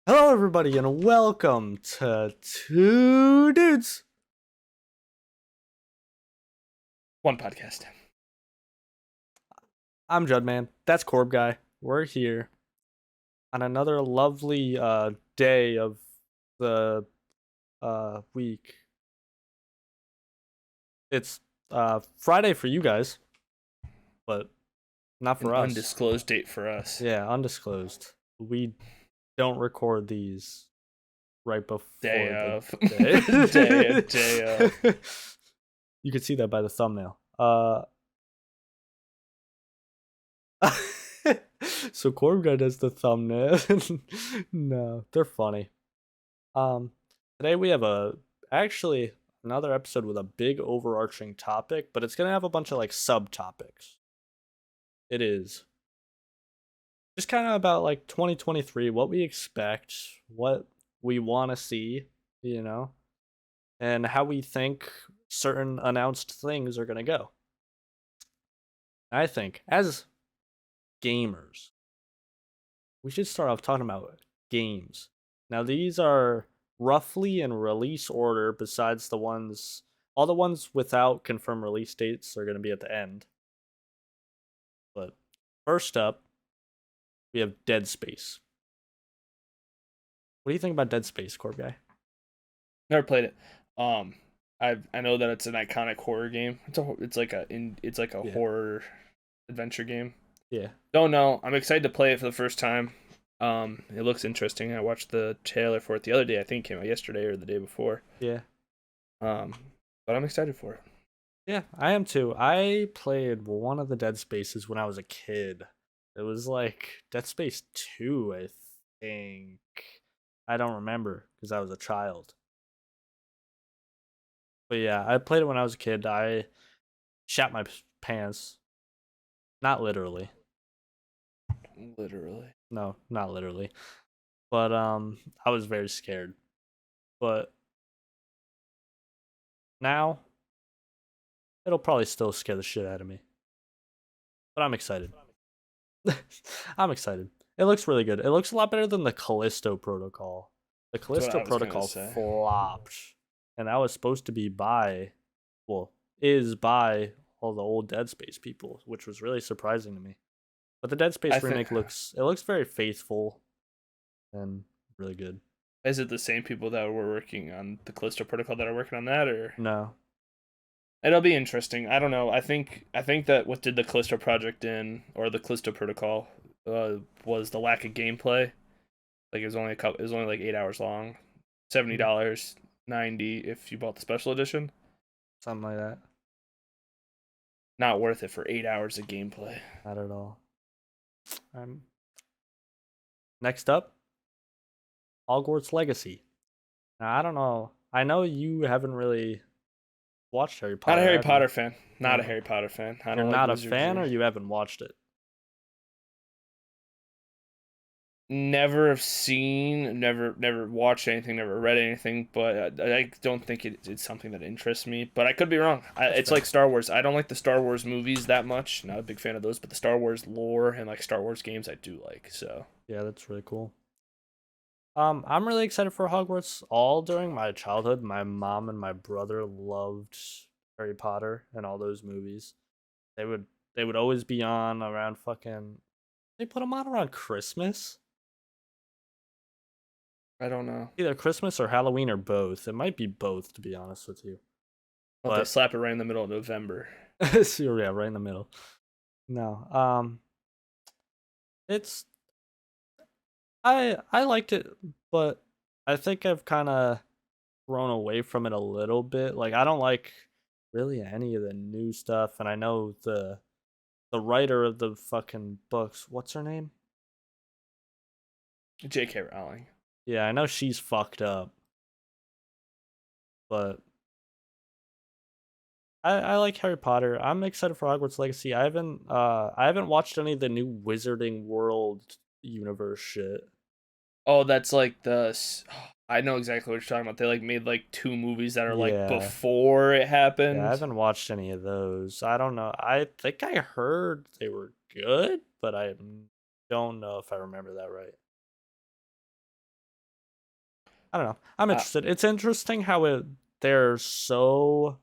Hello, everybody, and welcome to Two Dudes. One podcast. I'm Judman. That's Corb Guy. We're here on another lovely day of the week. It's Friday for you guys, but not for An us. undisclosed date for us. Yeah, undisclosed. We don't record these right before Day the of. day. Day of. You can see that by the thumbnail. So Corb Guy does the thumbnail. No, they're funny. Today we have actually another episode with a big overarching topic, but it's gonna have a bunch of like subtopics. It is just kind of about like 2023, what we expect, what we want to see, you know, and how we think certain announced things are gonna go. I think as gamers, we should start off talking about games. Now, these are roughly in release order, besides all the ones without confirmed release dates are going to be at the end. But first up, we have Dead Space. What do you think about Dead Space, Corb Guy? Never played it. I know that it's an iconic horror game. It's like a Yeah. horror adventure game. Yeah. Don't know. I'm excited to play it for the first time. It looks interesting. I watched the trailer for it the other day. I think it came out yesterday or the day before. Yeah. But I'm excited for it. Yeah, I am too. I played one of the Dead Spaces when I was a kid. It was like Dead Space 2, I think. I don't remember because I was a child. But yeah, I played it when I was a kid. I shat my pants. Not literally. Literally. No, not literally. But I was very scared. But now it'll probably still scare the shit out of me. But I'm excited. I'm excited. It looks really good. It looks a lot better than the Callisto Protocol. The That's what Callisto I was gonna Protocol say. flopped. And that was supposed to be is by all the old Dead Space people, which was really surprising to me. But the Dead Space remake looks very faithful and really good. Is it the same people that were working on the Callisto Protocol that are working on that, or No. it'll be interesting. I don't know. I think that what did the Callisto Project in, or the Callisto Protocol, was the lack of gameplay. Like it was only like 8 hours long, $70, 90 if you bought the special edition. Something like that. Not worth it for 8 hours of gameplay. Not at all. Next up, Hogwarts Legacy. Now, I don't know. I know you haven't really watched Harry Potter. Not a Harry have Potter you? fan. Not a Harry Potter fan. I You're don't like not a wizardry. fan, or you haven't watched it? Never have seen, never watched anything, never read anything, but I don't think it's something that interests me. But I could be wrong. It's fair. like Star Wars. I don't like the Star Wars movies that much. Not a big fan of those, but the Star Wars lore and like Star Wars games I do like. So Yeah, that's really cool. I'm really excited for Hogwarts. All during my childhood, my mom and my brother loved Harry Potter and all those movies. They would always be on around fucking. They put them on around Christmas. I don't know. Either Christmas or Halloween or both. It might be both, to be honest with you. But they slap it right in the middle of November. So, yeah, right in the middle. No, it's I liked it, but I think I've kind of thrown away from it a little bit. Like, I don't like really any of the new stuff, and I know the writer of the fucking books. What's her name? J.K. Rowling. Yeah, I know she's fucked up, but I like Harry Potter. I'm excited for Hogwarts Legacy. I haven't watched any of the new Wizarding World universe shit. Oh, that's like I know exactly what you're talking about. They like made like two movies that are like Yeah. before it Yeah, I happened. haven't watched any of those. I don't know. I think I heard they were good, but I don't know if I remember that right. I don't know. I'm Uh, interested. It's interesting how they're so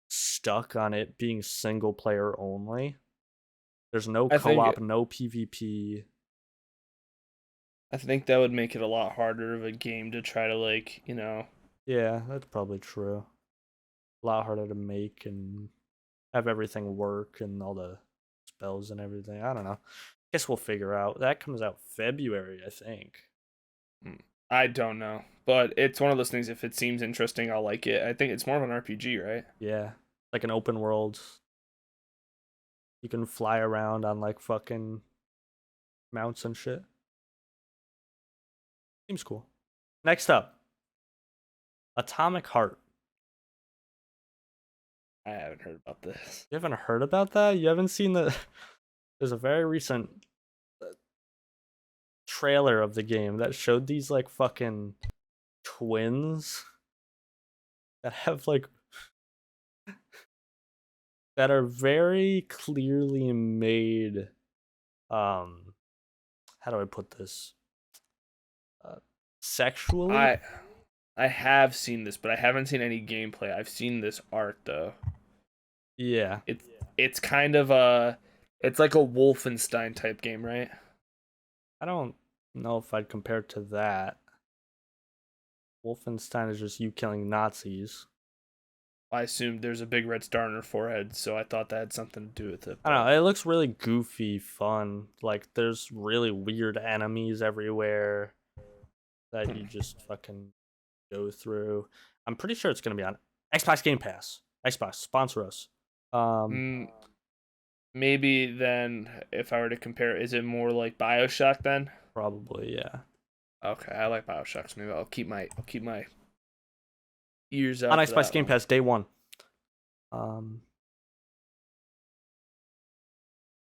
stuck on it being single player only. There's no I think co-op, no PvP. I think that would make it a lot harder of a game to try to like, Yeah, that's probably true. A lot harder to make and have everything work and all the spells and everything. I don't know. Guess we'll figure out. That comes out February, I think. I don't know, but it's one of those things. If it seems interesting, I'll like it. I think it's more of an RPG, right? Yeah, like an open world. You can fly around on like fucking mounts and shit. Seems cool. Next up, Atomic Heart. I haven't heard about this. You haven't heard about that? You haven't seen the? There's a very recent trailer of the game that showed these like fucking twins that have like that are very clearly made. How do I put this? Uh, Sexually. I have seen this, but I haven't seen any gameplay. I've seen this art though. Yeah. It's kind of it's like a Wolfenstein type game, right? I don't know if I'd compare it to that. Wolfenstein is just you killing Nazis. I assumed there's a big red star on her forehead, so I thought that had something to do with it. I don't know. It looks really goofy, fun. Like there's really weird enemies everywhere that you just fucking go through. I'm pretty sure it's gonna be on Xbox Game Pass. Xbox sponsor us. Maybe then, if I were to compare, is it more like BioShock then? Probably, yeah. Okay, I like BioShock, so maybe I'll keep my ears out On for Xbox that Game one. Pass day one.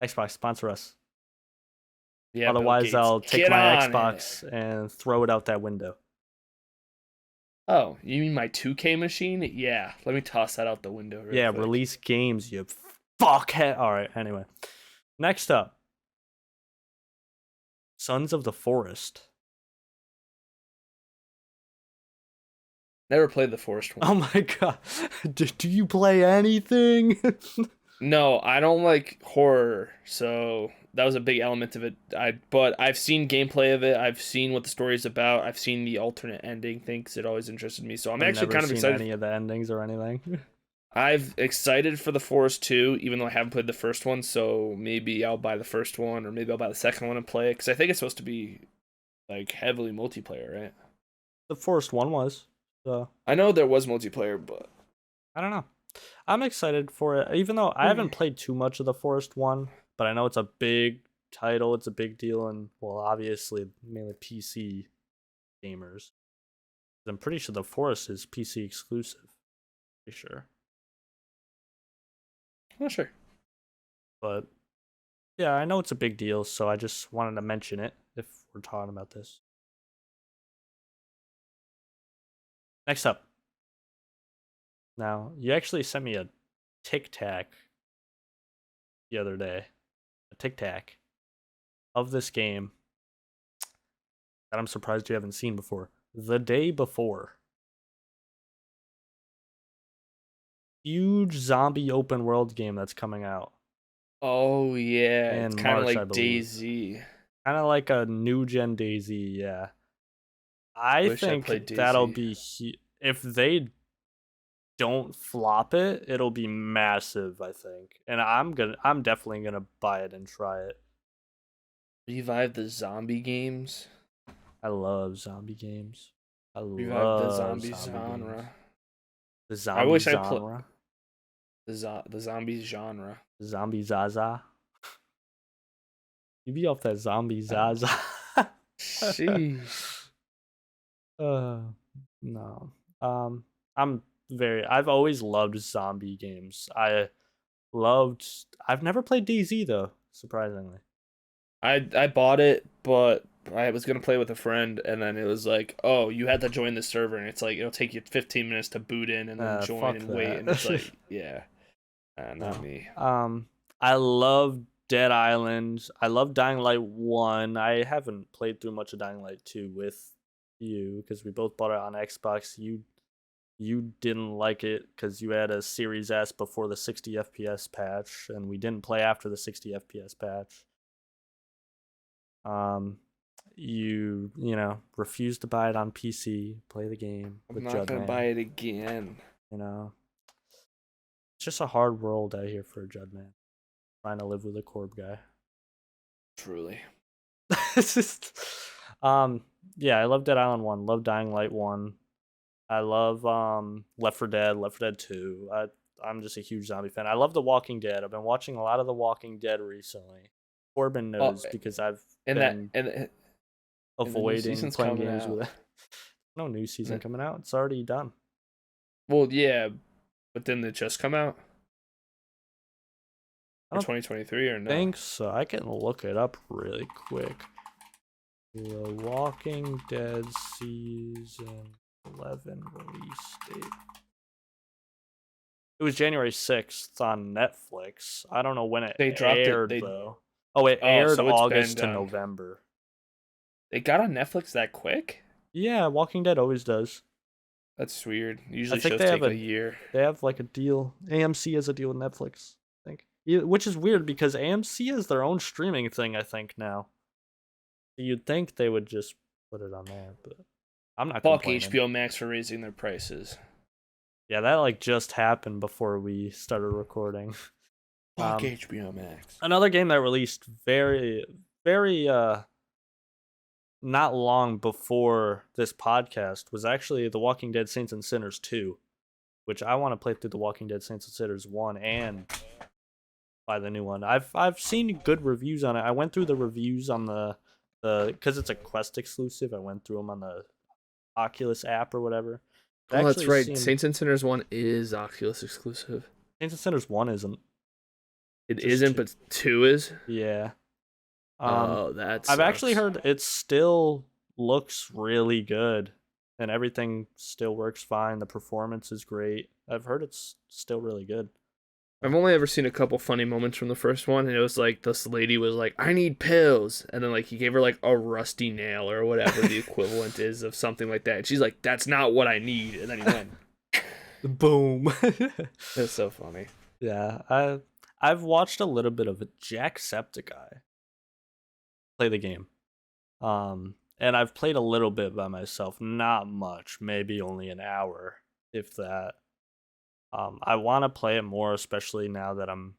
Xbox sponsor us. Yeah, Otherwise, I'll take Get my on Xbox it. and throw it out that window. Oh, you mean my 2K machine? Yeah, let me toss that out the window real Yeah, quick. release games, you fuckhead. All right, anyway. Next up, Sons of the Forest. Never played the Forest one. Oh my god. Do you play anything? No, I don't like horror, so that was a big element of it. But I've seen gameplay of it. I've seen what the story is about. I've seen the alternate ending thing 'cause it always interested me. So I'm I've actually never kind of seen excited. any of the endings or anything. I've excited for the Forest 2, even though I haven't played the first one. So maybe I'll buy the first one, or maybe I'll buy the second one and play it because I think it's supposed to be like heavily multiplayer, right? The Forest one was. So I know there was multiplayer, but I don't know. I'm excited for it, even though I haven't played too much of the Forest one, but I know it's a big title, it's a big deal, and well, obviously mainly PC gamers. I'm pretty sure the Forest is PC exclusive. Pretty sure. not sure. But yeah, I know it's a big deal, so I just wanted to mention it if we're talking about this. Next up. Now, you actually sent me a Tic Tac the other day. A Tic Tac of this game that I'm surprised you haven't seen before. The Day Before. Huge zombie open world game that's coming out Oh yeah, it's in kind of March, I like believe. DayZ. Kind of like a new gen DayZ, yeah. I Wish I think played that'll DayZ. be if they don't flop it, it'll be massive, I think. And I'm definitely going to buy it and try it. Revive the zombie games. I love zombie games. I Revive the love zombie zombie games. genre. The I zombie wish I played genre. the zombie genre. Zombie Zaza. You be off that zombie Uh, Zaza. Sheesh. No. Um, I've always loved zombie games. I've never played DayZ though, surprisingly. I bought it, but I was gonna play with a friend, and then it was like, oh, you had to join the server, and it's like it'll take you 15 minutes to boot in, and then join Fuck and wait, and that. it's like, yeah, not No. me. I love Dead Island. I love Dying Light 1. I haven't played through much of Dying Light 2 with you because we both bought it on Xbox. You didn't like it because you had a Series S before the 60 FPS patch, and we didn't play after the 60 FPS patch. You refused to buy it on PC, play the game with I'm not gonna Judman. buy it again. It's just a hard world out here for a Judman. Trying to live with a Corb guy. Truly. It's just, yeah, I love Dead Island 1, love Dying Light 1. I love Left 4 Dead, Left 4 Dead 2. I'm just a huge zombie fan. I love The Walking Dead. I've been watching a lot of The Walking Dead recently. Corbin knows because I've been avoiding playing games with it. No new season coming out. It's already done. Well, yeah, but didn't it just come out? For 2023 or no? I think so. I can look it up really quick. The Walking Dead season 11 release date. It was January 6th on Netflix. I don't know when it aired, though. Oh, it aired August to November. It got on Netflix that quick? Yeah, Walking Dead always does. That's weird. Usually shows take a year. They have like a deal. AMC has a deal with Netflix, I think. Which is weird because AMC has their own streaming thing, I think, now. You'd think they would just put it on there, but I'm not complaining. Fuck HBO Max for raising their prices. Yeah, that just happened before we started recording. Fuck HBO Max. Another game that released very, very not long before this podcast was actually The Walking Dead Saints and Sinners 2, which I want to play through The Walking Dead Saints and Sinners 1 and buy the new one. I've seen good reviews on it. I went through the reviews on the because it's a Quest exclusive. I went through them on the Oculus app or whatever. Oh, that's right. Saints and Sinners 1 is Oculus exclusive. Saints and Sinners 1 isn't. It isn't, but 2 is? Yeah. That's. I've actually heard it still looks really good, and everything still works fine. The performance is great. I've heard it's still really good. I've only ever seen a couple funny moments from the first one, and it was like this lady was like, "I need pills," and then like he gave her like a rusty nail or whatever the equivalent is of something like that. And she's like, "That's not what I need," and then he went, boom. That's so funny. Yeah, I've watched a little bit of it. Jacksepticeye play the game, and I've played a little bit by myself, not much, maybe only an hour, if that. I want to play it more, especially now that I'm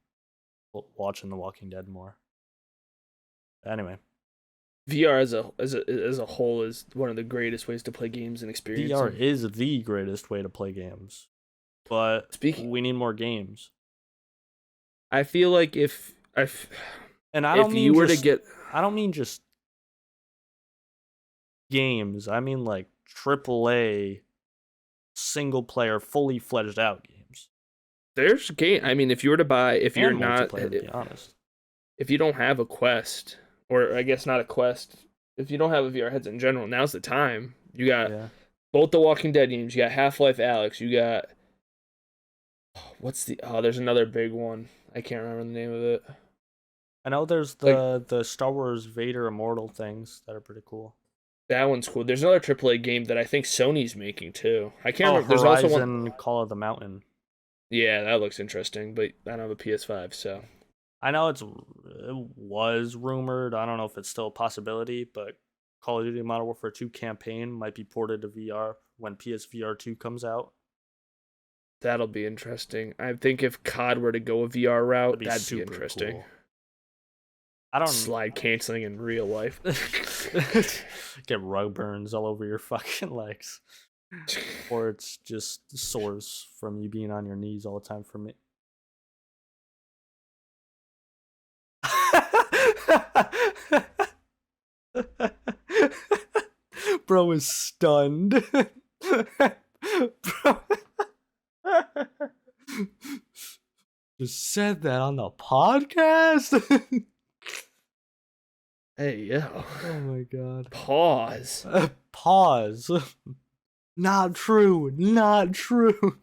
watching The Walking Dead more. Anyway, VR as a whole is one of the greatest ways to play games and experience. VR is the greatest way to play games, but we need more games. I feel like I don't mean just games. I mean like AAA single player, fully fledged out games. There's game. I mean, if you were to buy, if you're not, to be honest, if you don't have a Quest, or I guess not a Quest, if you don't have a VR headset in general, now's the time. You got both the Walking Dead games. You got Half-Life Alyx. You got there's another big one. I can't remember the name of it. I know there's the Star Wars Vader Immortal things that are pretty cool. That one's cool. There's another AAA game that I think Sony's making too. I can't remember. There's also one Call of the Mountain. Yeah, that looks interesting, but I don't have a PS5, so. I know it was rumored. I don't know if it's still a possibility, but Call of Duty Modern Warfare 2 campaign might be ported to VR when PSVR 2 comes out. That'll be interesting. I think if COD were to go a VR route, that'd be interesting. Cool. I don't slide canceling in real life. Get rug burns all over your fucking legs. Or it's just sores from you being on your knees all the time for me. Bro is stunned. Bro. Just said that on the podcast. Hey, yo. Oh my god. Pause. Pause. Not true. Not true.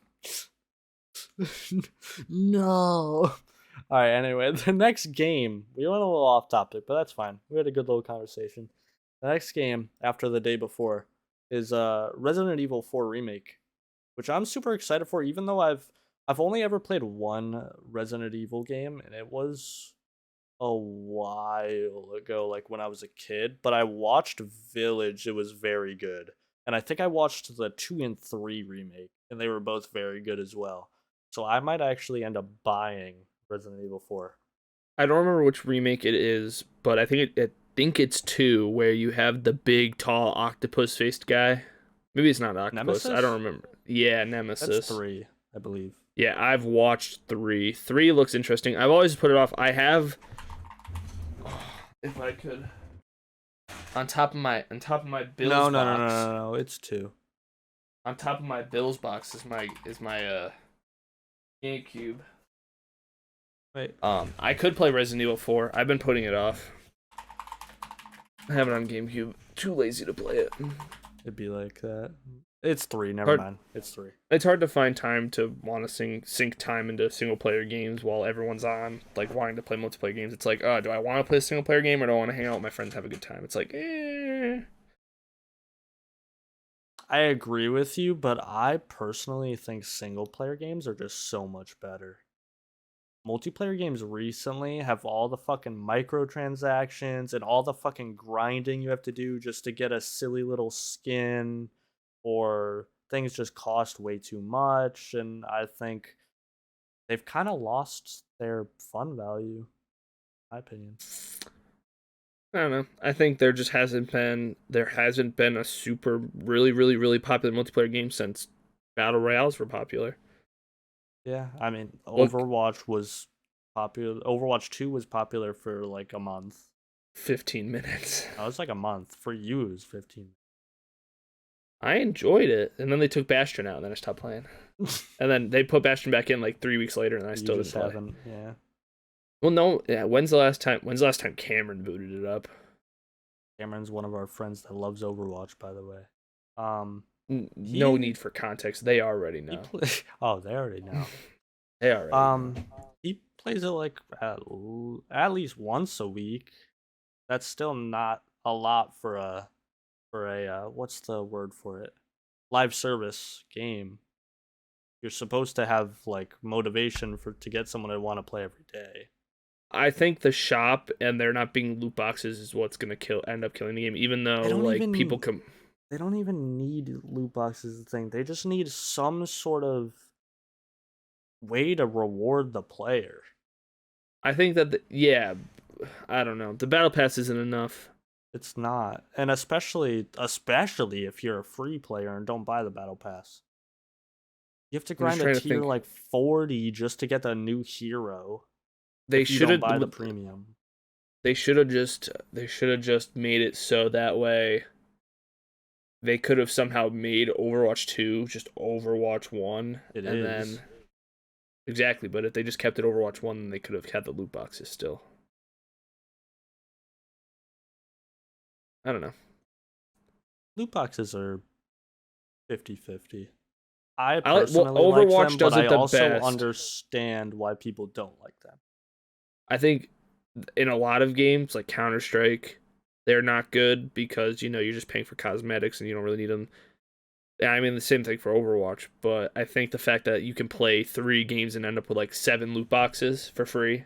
No. Alright, anyway, the next game. We went a little off topic, but that's fine. We had a good little conversation. The next game, after the day before, is Resident Evil 4 remake, which I'm super excited for. Even though I've only ever played one Resident Evil game, and it was a while ago, like when I was a kid. But I watched Village; it was very good, and I think I watched the 2 and 3 remake, and they were both very good as well. So I might actually end up buying Resident Evil 4. I don't remember which remake it is, but I think it's 2 where you have the big tall octopus faced guy. Maybe it's not octopus. I Nemesis? don't remember. Yeah, That's Nemesis. 3, I believe. Yeah, I've watched 3. 3 looks interesting. I've always put it off. I have if I could on top of my Bills No, no, no, no, box. no, no. It's 2. On top of my Bills box is my GameCube. Wait. I could play Resident Evil 4. I've been putting it off. I have it on GameCube. Too lazy to play it. It'd be like that. It's 3, never Hard- mind. It's 3. It's hard to find time to want to sink time into single player games while everyone's on, like wanting to play multiplayer games. It's like, do I want to play a single player game or do I want to hang out with my friends and have a good time? It's like, I agree with you, but I personally think single player games are just so much better. Multiplayer games recently have all the fucking microtransactions and all the fucking grinding you have to do just to get a silly little skin, or things just cost way too much, and I think they've kind of lost their fun value, in my opinion. I don't know. I think there hasn't been a super really popular multiplayer game since battle royales were popular. Yeah, I mean, Look, Overwatch was popular. Overwatch 2 was popular for like a month. 15 minutes. It was like a month. For you, it was 15. I enjoyed it, and then they took Bastion out, and then I stopped playing. And then they put Bastion back in like 3 weeks later, and I still just didn't play. haven't, yeah. Well, no, yeah. When's the last time Cameron booted it up? Cameron's one of our friends that loves Overwatch, by the way. No need for context. They already know. Oh, they already know. They already know. He plays it like at least once a week. That's still not a lot for a what's the word for it? Live service game. You're supposed to have like motivation to get someone to want to play every day. I think the shop and there not being loot boxes is what's gonna end up killing the game. Even though like people come, they don't even need loot boxes. The thing, they just need some sort of way to reward the player. I think that I don't know. The battle pass isn't enough. It's not, and especially if you're a free player and don't buy the battle pass, you have to grind a tier like 40 just to get the new hero. They should have buy the premium. They should have just made it so that way they could have somehow made Overwatch 2 just Overwatch 1. Then exactly, but if they just kept it Overwatch 1, then they could have had the loot boxes still. I don't know. Loot boxes are 50-50. I personally Overwatch like them, does but it I the also best. understand why people don't like them. I think in a lot of games like Counter-Strike, they're not good because you're just paying for cosmetics and you don't really need them. I mean the same thing for Overwatch, but I think the fact that you can play 3 games and end up with like 7 loot boxes for free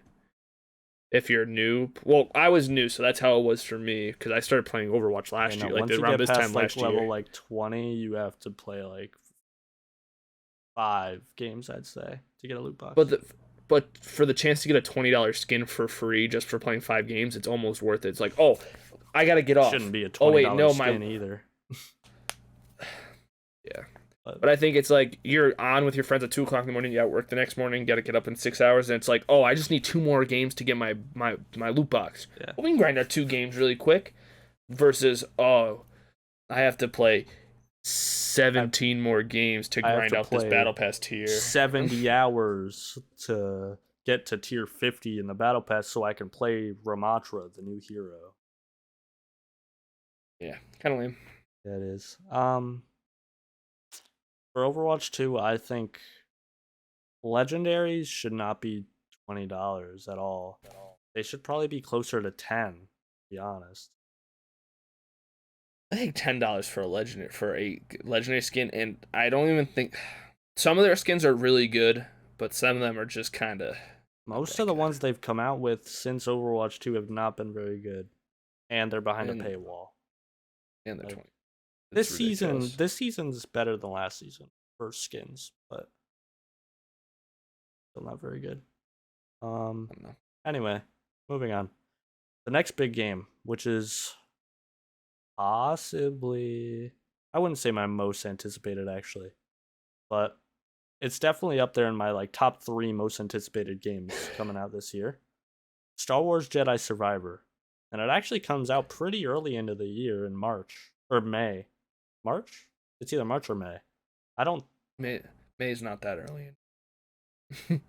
if you're new. Well, I was new, so that's how it was for me because I started playing Overwatch last year, like around this time last year. Level like 20, you have to play like 5 games, I'd say, to get a loot box. But for the chance to get a $20 skin for free just for playing 5 games, it's almost worth it. It's like, oh, I gotta get off. Shouldn't be a $20 skin either. Yeah. But I think it's like you're on with your friends at 2 o'clock in the morning, you got work the next morning, gotta get up in 6 hours, and it's like, oh, I just need 2 more games to get my loot box. Yeah. Well, we can grind out 2 games really quick versus, oh, I have to play 17 more games to grind out this battle pass tier. 70 hours to get to tier 50 in the battle pass so I can play Ramatra, the new hero. Yeah, kind of lame. That is. For Overwatch 2, I think legendaries should not be $20 at all. They should probably be closer to 10, to be honest. I think $10 for a legendary skin, and I don't even think some of their skins are really good, but some of them are just kind of not Most that of the good. ones they've come out with since Overwatch 2 have not been very good, and they're behind a And paywall. they're Like 20. It's season, ridiculous. this season's better than last season for skins, but still not very good. I don't know. Anyway, moving on. The next big game, which is possibly, I wouldn't say my most anticipated actually, but it's definitely up there in my like top 3 most anticipated games coming out this year. Star Wars Jedi Survivor. And it actually comes out pretty early into the year in March or May. March? It's either March or May. I don't May's not that early.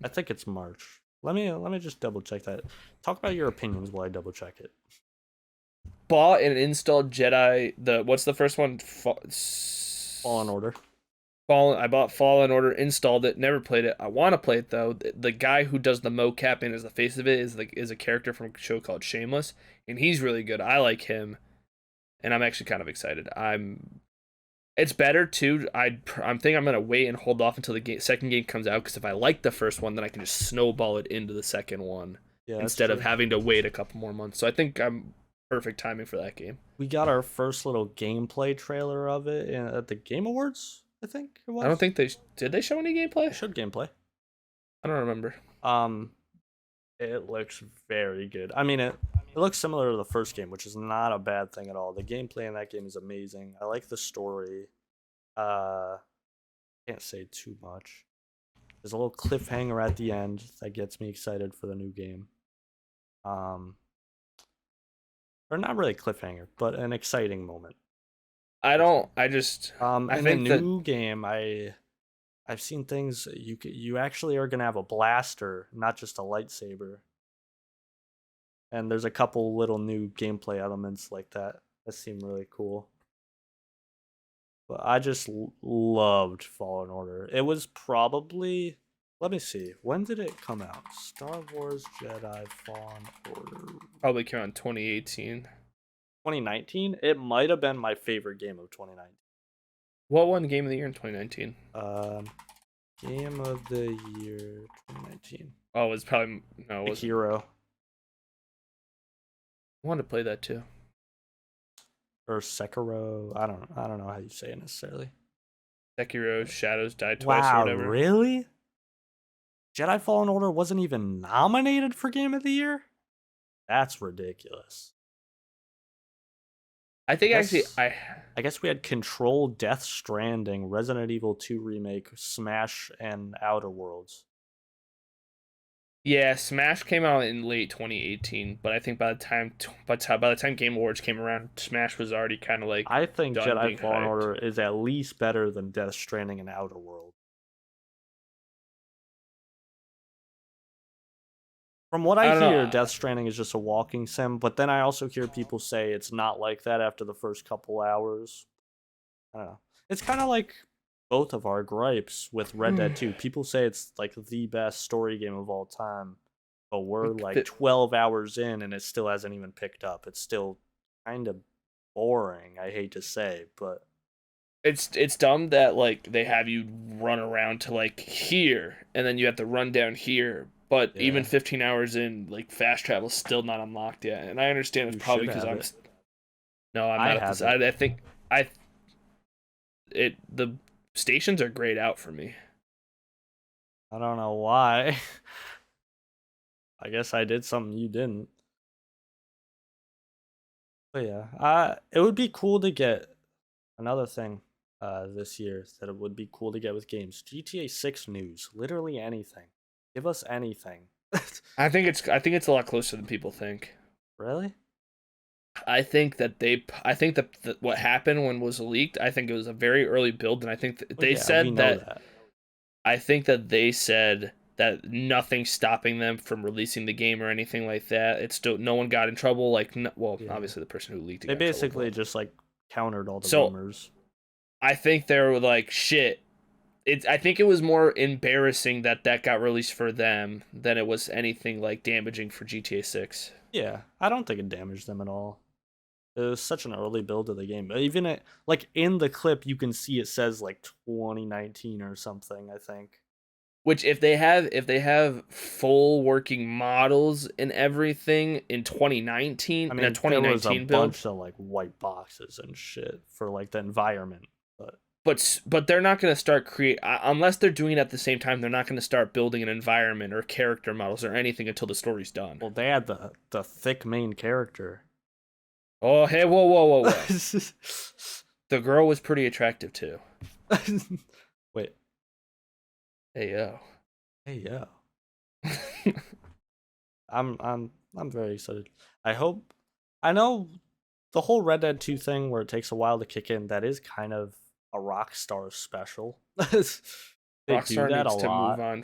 I think it's March. Let me just double check that. Talk about your opinions while I double check it. Bought and installed Jedi. What's the first one? Fallen Order. Fallen. I bought Fallen Order, installed it, never played it. I want to play it though. The guy who does the mocap and is the face of it is a character from a show called Shameless, and he's really good. I like him, and I'm actually kind of excited. It's better too. I'm thinking I'm gonna wait and hold off until the second game comes out, because if I like the first one, then I can just snowball it into the second one Yeah, that's instead of true. having to wait a couple more months. So I think I'm perfect timing for that game. We got our first little gameplay trailer of it at the Game Awards, I think it I don't was. think did they show any They gameplay. showed gameplay. I don't remember. Um, it looks very good. I mean, it looks similar to the first game, which is not a bad thing at all. The gameplay in that game is amazing. I like the story. Can't say too much. There's a little cliffhanger at the end that gets me excited for the new game. Um, or not really cliffhanger, but an exciting moment. I don't. I just. I In the think that. new game, I've seen things you actually are gonna have a blaster, not just a lightsaber. And there's a couple little new gameplay elements like that that seem really cool. But I just loved Fallen Order. It was probably, let me see, when did it come out? Star Wars Jedi Fallen Order Probably came out in 2018. 2019. It might have been my favorite game of 2019. What won Game of the Year in 2019? Game of the Year 2019. Oh, it was probably no. It Big wasn't. Hero I wanted to play that too. or Sekiro. I don't know how you say it necessarily. Sekiro Shadows Die Twice or Wow, whatever. really? Jedi Fallen Order wasn't even nominated for Game of the Year? That's ridiculous. I think actually I guess we had Control, Death Stranding, Resident Evil 2 Remake, Smash, and Outer Worlds. Yeah, Smash came out in late 2018, but I think by the time Game Awards came around, Smash was already kind of like I think done Jedi being Fallen hyped. Order is at least better than Death Stranding and Outer Worlds. From what I I don't hear, know. Death Stranding is just a walking sim, but then I also hear people say it's not like that after the first couple hours. I don't know. It's kind of like both of our gripes with Red Dead 2. People say it's like the best story game of all time, but we're like 12 hours in and it still hasn't even picked up. It's still kind of boring, I hate to say, but It's dumb that like they have you run around to like here and then you have to run down here, but even yeah, 15 hours in, like fast travel's still not unlocked yet. And I understand it's you probably should because have I'm it. no, I'm I not at have this. it. I think I it the stations are grayed out for me. I don't know why. I guess I did something you didn't. But yeah, it would be cool to get another thing this year that it would be cool to get with games. GTA 6 news, literally anything. Give us anything. I think it's a lot closer than people think. Really? I think that what happened when was leaked, I think it was a very early build, and I think Well, they yeah, we said know that that. I think that they said that nothing's stopping them from releasing the game or anything like that. It's still no one got in trouble. Like, no, well, Yeah. obviously the person who leaked it They got in trouble. basically just like countered all the So rumors. I think they were like, shit. I think it was more embarrassing that got released for them than it was anything like damaging for GTA 6. Yeah, I don't think it damaged them at all. It was such an early build of the game. Even like in the clip, you can see it says like 2019 or something. I think. Which if they have full working models and everything in 2019 I in a mean, there was a 2019 build, bunch of like white boxes and shit for like the environment, but but they're not going to start create unless they're doing it at the same time. They're not going to start building an environment or character models or anything until the story's done. well, they had the thick main character. Oh, hey, whoa. The girl was pretty attractive too. Wait. Hey yo. Hey yo. I'm very excited. I know the whole Red Dead 2 thing where it takes a while to kick in, that is kind of a Rockstar special. They do Rockstar that a needs to move lot. on.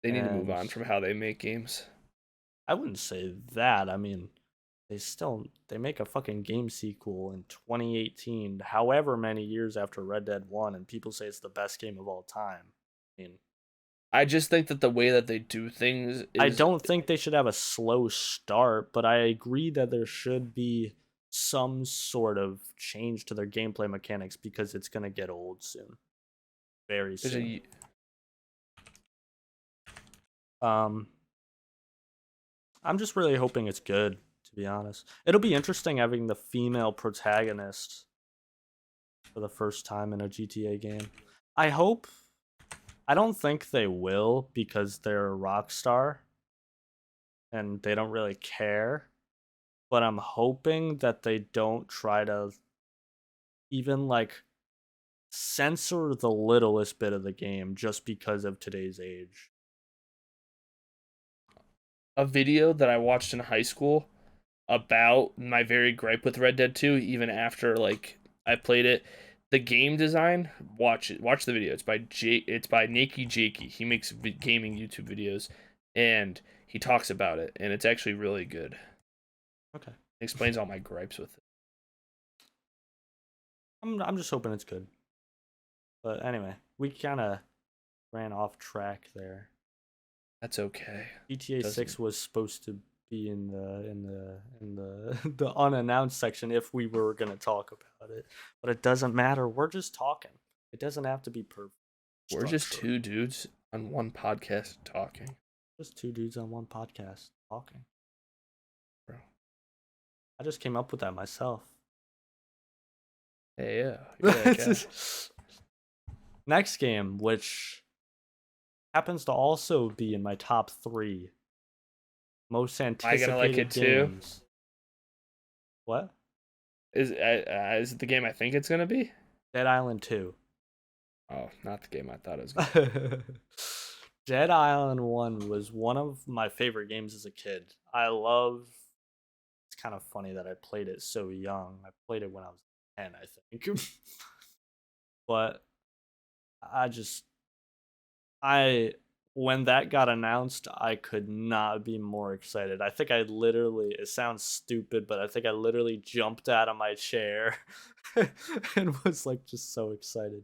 They need to move And on from how they make games. I wouldn't say that. I mean, they make a fucking game sequel in 2018, however many years after Red Dead 1, and people say it's the best game of all time. I mean, I just think that the way that they do things is I don't think they should have a slow start, but I agree that there should be some sort of change to their gameplay mechanics because it's going to get old soon. Very soon. I'm just really hoping it's good, to be honest. It'll be interesting having the female protagonist for the first time in a GTA game. I don't think they will because they're a Rockstar and they don't really care. But I'm hoping that they don't try to even like censor the littlest bit of the game just because of today's age. A video that I watched in high school about my very gripe with Red Dead 2, even after like I played it. The game design, watch the video. It's by Nakey Jakey. He makes gaming YouTube videos, and he talks about it, and it's actually really good. Okay. It explains all my gripes with it. I'm just hoping it's good. But anyway, we kind of ran off track there. That's okay. GTA 6 was supposed to be in the unannounced section if we were going to talk about it, but it doesn't matter. We're just talking. It doesn't have to be perfect. We're just two dudes on one podcast talking. Just two dudes on one podcast talking. Bro. I just came up with that myself. Hey, yeah. Next game, which happens to also be in my top 3 most anticipated Am I gonna like it games. too? What? Is it the game I think it's gonna be? Dead Island 2. Oh, not the game I thought it was gonna be. Dead Island 1 was one of my favorite games as a kid. It's kind of funny that I played it so young. I played it when I was 10, I think. But when that got announced, I could not be more excited. I think it sounds stupid, but I think I literally jumped out of my chair and was like just so excited.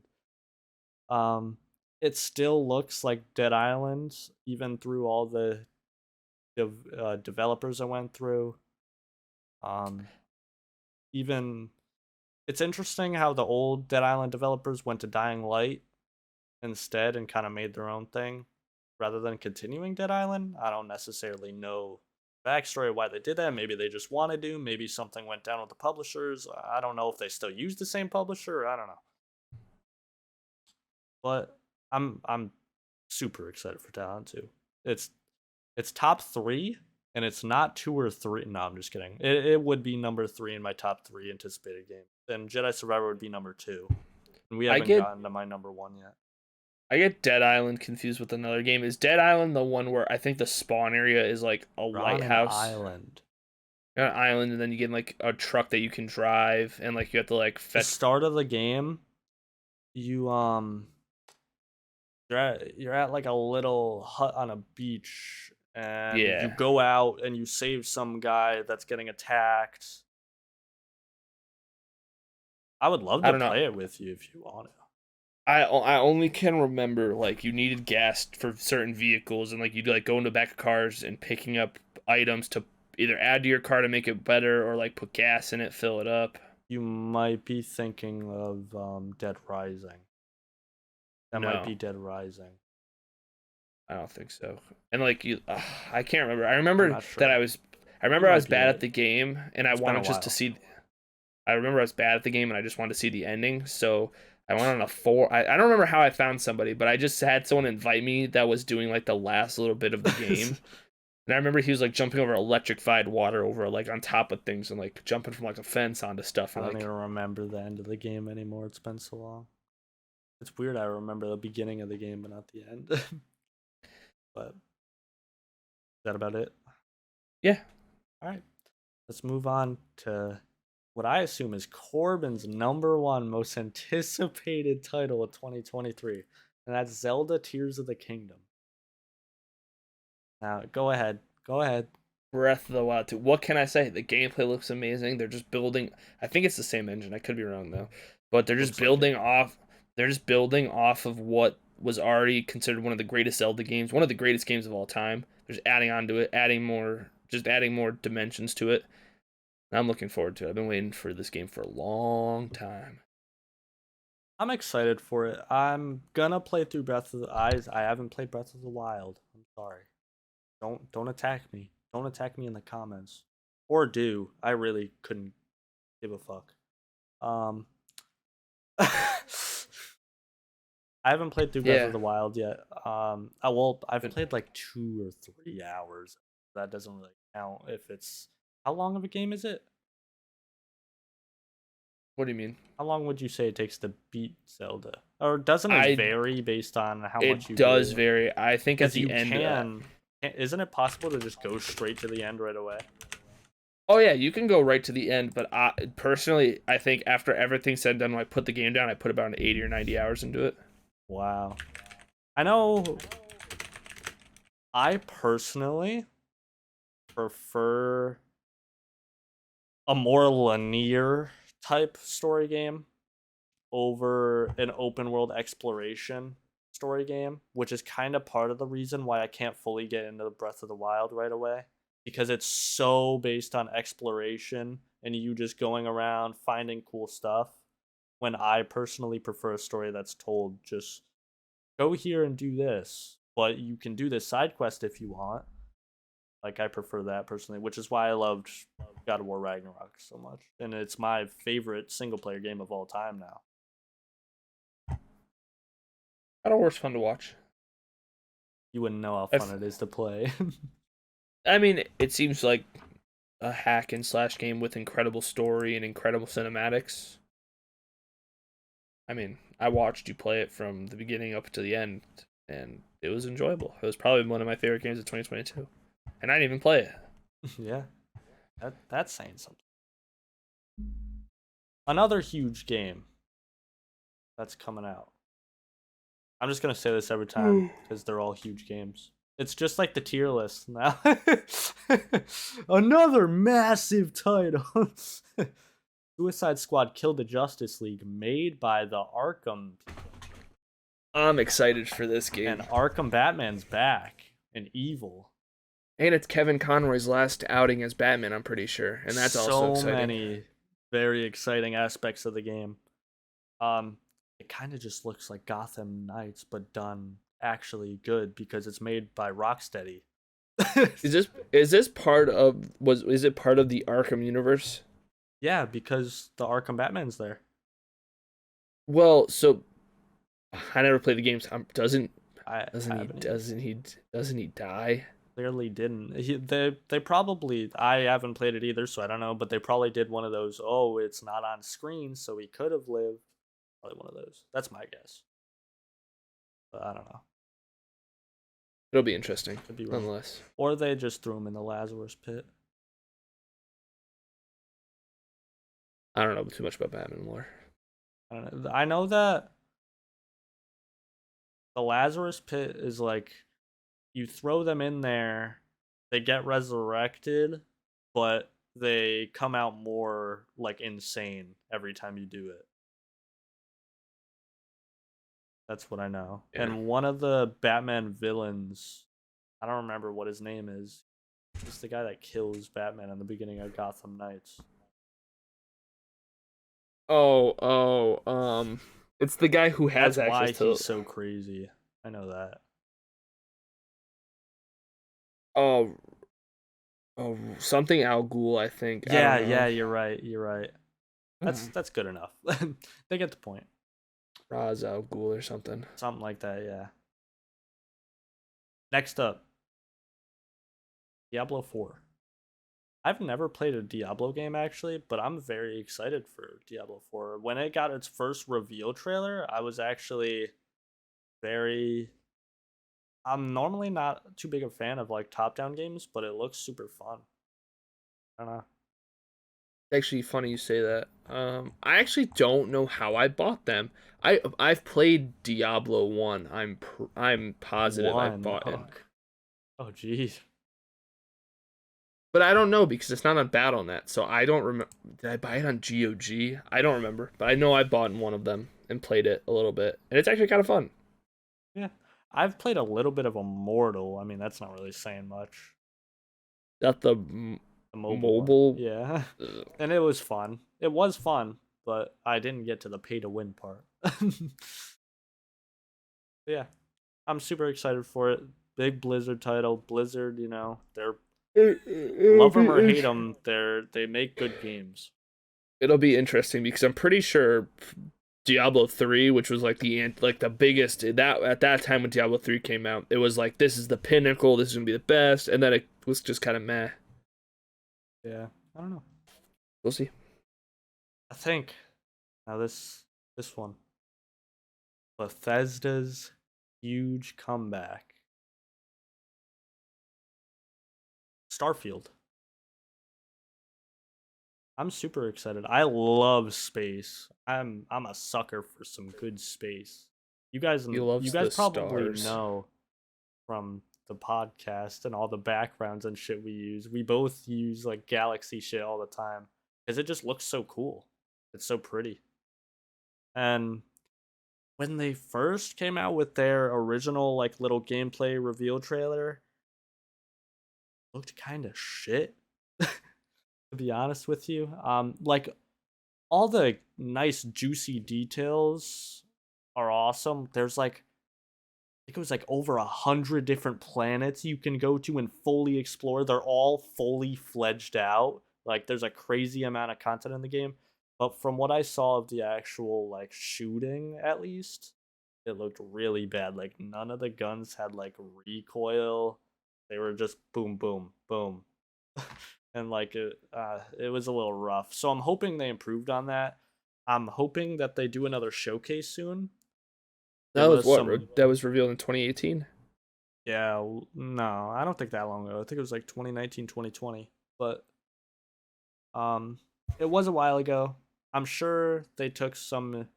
It still looks like Dead Island, even through all the developers I went through. Even it's interesting how the old Dead Island developers went to Dying Light instead and kind of made their own thing rather than continuing Dead Island. I don't necessarily know the backstory why they did that. Maybe they just wanted to. Maybe something went down with the publishers. I don't know if they still use the same publisher. I don't know. But I'm super excited for Dead Island 2. It's top 3, and it's not 2 or 3. No, I'm just kidding. It would be number 3 in my top 3 anticipated games. Then Jedi Survivor would be number 2. And we haven't gotten to my number 1 yet. I get Dead Island confused with another game. Is Dead Island the one where I think the spawn area is like a lighthouse? Island. You're on an island, and then you get like a truck that you can drive, and like you have to like fetch. The start of the game, you're at like a little hut on a beach, and you go out and you save some guy that's getting attacked. I would love to play it with you if you want to. I only can remember like you needed gas for certain vehicles, and like you'd like go in the back of cars and picking up items to either add to your car to make it better or like put gas in it, fill it up. You might be thinking of Dead Rising. That might No, be Dead Rising. I don't think so. And like I can't remember. I I'm remember not that sure. I remember You I might was be bad right. at the game and I It's been a wanted just to while. see. I remember I was bad at the game and I just wanted to see the ending. So I went on a four. I don't remember how I found somebody, but I just had someone invite me that was doing like the last little bit of the game. And I remember he was like jumping over electrified water over like on top of things and like jumping from like a fence onto stuff I and don't even like remember the end of the game anymore. It's been so long. It's weird. I remember the beginning of the game, but not the end. But is that about it? yeah. All right. Let's move on to what I assume is Corbin's #1 most anticipated title of 2023, and that's Zelda Tears of the Kingdom. Now, go ahead. Go ahead. Breath of the Wild 2. What can I say? The gameplay looks amazing. They're just building. I think it's the same engine. I could be wrong though, but they're just Looks like it. building off. They're just building off of what was already considered one of the greatest Zelda games, one of the greatest games of all time. They're just adding on to it, adding more dimensions to it. And I'm looking forward to it. I've been waiting for this game for a long time. I'm excited for it. I'm gonna play through Breath of the Eyes. I haven't played Breath of the Wild. I'm sorry. Don't attack me. Don't attack me in the comments. Or do. I really couldn't give a fuck. Um I haven't played through Breath of Yeah. the Wild yet. I've played like 2 or 3 hours. That doesn't really count if it's how long of a game is it? What do you mean? How long would you say it takes to beat Zelda? Or doesn't it I. vary based on how much It you does do? vary. I think at Because the you end. isn't it possible to just go straight to the end right away? Oh yeah, you can go right to the end, but I personally, I think after everything's said and done, when I put the game down, I put about an 80 or 90 hours into it. Wow. I know I personally prefer a more linear type story game over an open world exploration story game, which is kind of part of the reason why I can't fully get into Breath of the Wild right away because it's so based on exploration and you just going around finding cool stuff. When I personally prefer a story that's told just go here and do this, but you can do this side quest if you want. Like I prefer that personally, which is why I loved God of War Ragnarok so much, and it's my favorite single player game of all time now. God of War's fun to watch. You wouldn't know how I, fun it is to play. I mean, it seems like a hack and slash game with incredible story and incredible cinematics. I mean, I watched you play it from the beginning up to the end, and it was enjoyable. It was probably one of my favorite games of 2022, and I didn't even play it. Yeah, that's saying something. Another huge game that's coming out. I'm just gonna say this every time because they're all huge games. It's just like the tier list now. Another massive title. Suicide Squad Kill the Justice League, made by the Arkham people. I'm excited for this And game. Arkham Batman's back and evil. And it's Kevin Conroy's last outing as Batman, I'm pretty sure. And that's also So exciting. many very exciting aspects of the game. It kind of just looks like Gotham Knights, but done actually good because it's made by Rocksteady. Is this part of is it part of the Arkham universe? Yeah, because the Arkham Batman's there. Well, so I never played the games. Doesn't I doesn't he haven't either. doesn't he die? Clearly didn't. They probably I haven't played it either, so I don't know. But they probably did one of those. Oh, it's not on screen, so he could have lived. Probably one of those. That's my guess. But I don't know. It'll be interesting, Could be wrong. nonetheless. Or they just threw him in the Lazarus pit. I don't know too much about Batman lore. I don't know. I know that the Lazarus pit is like you throw them in there, they get resurrected, but they come out more like insane every time you do it. That's what I know. Yeah. And one of the Batman villains, I don't remember what his name is. He's the guy that kills Batman in the beginning of Gotham Knights. It's the guy who has That's why access to. he's so crazy. I know that. Oh, something Al Ghul, I think. I Yeah, don't know. yeah, you're right. You're right. That's good enough. They get the point. Ra's Al Ghul or something. Something like that, yeah. Next up, Diablo 4. I've never played a Diablo game actually, but I'm very excited for Diablo 4. When it got its first reveal trailer, I was actually very I'm normally not too big a fan of like top-down games, but it looks super fun. I don't know. Actually, funny you say that. I actually don't know how I bought them. I've played Diablo 1. I'm positive I've One. bought it. Oh, jeez. But I don't know because it's not on BattleNet, so I don't remember. Did I buy it on GOG? I don't remember, but I know I bought one of them and played it a little bit, and it's actually kind of fun. Yeah. I've played a little bit of Immortal. I mean, that's not really saying much. Got the The mobile. Yeah. Ugh. And it was fun. It was fun, but I didn't get to the pay to win part. Yeah. I'm super excited for it. Big Blizzard title. Blizzard, they're love them or hate them, they make good games. It'll be interesting because I'm pretty sure Diablo 3, which was like the biggest that at that time when Diablo 3 came out, it was like this is the pinnacle, this is gonna be the best, and then it was just kind of meh. Yeah, I don't know. We'll see. I think now this one, Bethesda's huge comeback, Starfield. I'm super excited. I love space. I'm a sucker for some good space. He You loves the guys probably stars. know from the podcast and all the backgrounds and shit we use. We both use like galaxy shit all the time because it just looks so cool. It's so pretty. And when they first came out with their original like little gameplay reveal trailer, it looked kind of shit. To be honest with you, like all the nice juicy details are awesome. There's like I think it was like over 100 different planets you can go to and fully explore. They're all fully fledged out. Like there's a crazy amount of content in the game. But from what I saw of the actual like shooting, at least, it looked really bad. Like none of the guns had like recoil. They were just boom, boom, boom. And like it was a little rough. So I'm hoping they improved on that. I'm hoping that they do another showcase soon. That Give was us what some. that was revealed in 2018. Yeah, no, I don't think that long ago. I think it was like 2019, 2020. But um it was a while ago. I'm sure they took some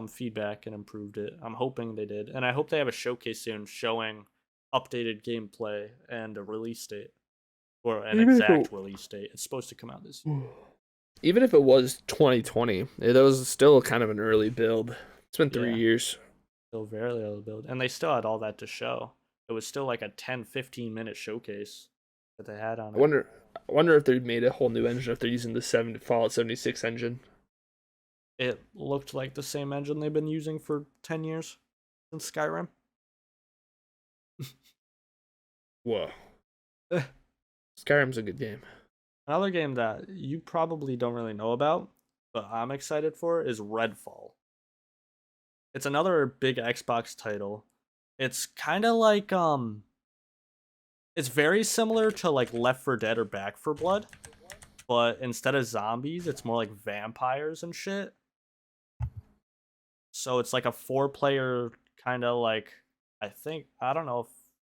feedback and improved it. I'm hoping they did. And I hope they have a showcase soon showing updated gameplay and a release date or an Even if exact it, release date. It's supposed to come out this year. even if it was 2020, that was still kind of an early build. It's been 3 Yeah. years. Still very little build. And they still had all that to show. It was still like a 10-15 minute showcase that they had on I it. wonder if they made a whole new engine, if they're using the Fallout 76 engine. It looked like the same engine they've been using for 10 years since Skyrim. Whoa. Skyrim's a good game. Another game that you probably don't really know about, but I'm excited for is Redfall. It's another big Xbox title. It's kind of like it's very similar to like Left 4 Dead or Back 4 Blood, but instead of zombies, it's more like vampires and shit. So it's like a 4-player kind of like I don't know if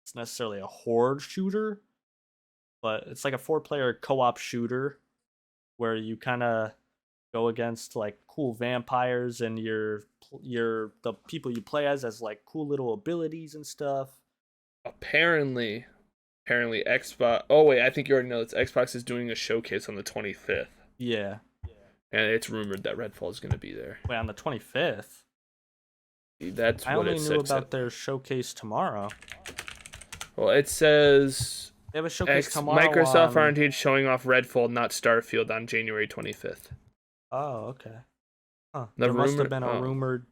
it's necessarily a horde shooter, but it's like a 4-player co-op shooter where you kind of go against like cool vampires and the people you play as like cool little abilities and stuff. Apparently Xbox. Oh wait, I think you already know this. Xbox is doing a showcase on the 25th, Yeah. and it's rumored that Redfall is going to be there. Wait, on the 25th? That's I what only it knew says. about their showcase tomorrow. Well, it says They have a showcase tomorrow. Microsoft R&D showing off Redfall, not Starfield, on January 25th. Oh, okay. Huh. The There must have rumor- been a oh. rumored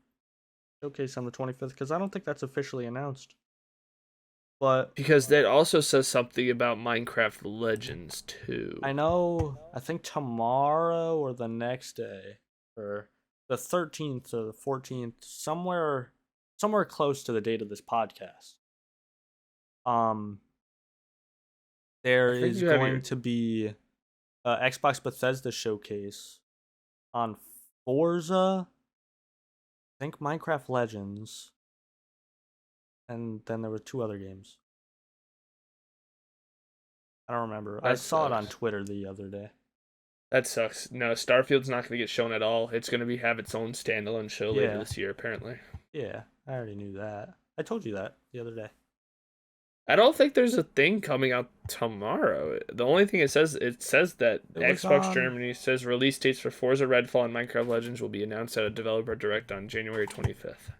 showcase on the 25th because I don't think that's officially announced. But Because that also says something about Minecraft Legends too. I know, I think tomorrow or the next day, or the 13th or the 14th, somewhere close to the date of this podcast. There is going to be Xbox Bethesda showcase on Forza, I think Minecraft Legends, and then there were 2 other games. I don't remember. I saw it on Twitter the other day. That sucks. No, Starfield's not going to get shown at all. It's going to have its own standalone show later this year, apparently. Yeah, I already knew that. I told you that the other day. I don't think there's a thing coming out tomorrow. The only thing it says that Xbox Germany says release dates for Forza, Redfall, and Minecraft Legends will be announced at a developer direct on January 25th.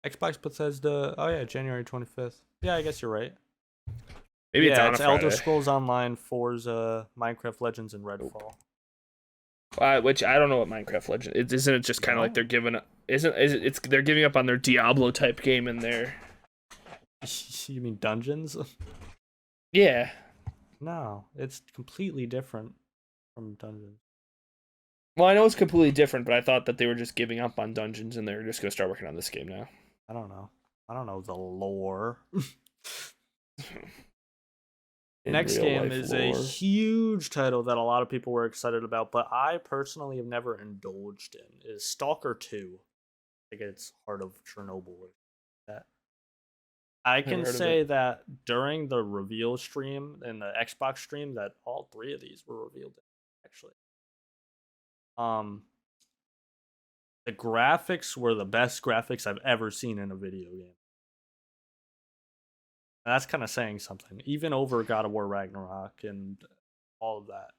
Xbox Bethesda. Oh yeah, January 25th. Yeah, I guess you're right. Maybe it's on a Friday. Elder Scrolls Online, Forza, Minecraft Legends, and Redfall. Which I don't know what Minecraft Legends isn't. It just kind of like they're giving up? They're giving up on their Diablo type game in there. You mean Dungeons? Yeah. No, it's completely different from Dungeons. Well, I know it's completely different, but I thought that they were just giving up on Dungeons and they're just gonna start working on this game now. I don't know the lore. Next game is a huge title that a lot of people were excited about, but I personally have never indulged in. Is Stalker 2. I think it's Heart of Chornobyl. That I can say that during the reveal stream and the Xbox stream that all 3 of these were revealed actually. The graphics were the best graphics I've ever seen in a video game. And that's kind of saying something, even over God of War Ragnarok and all of that.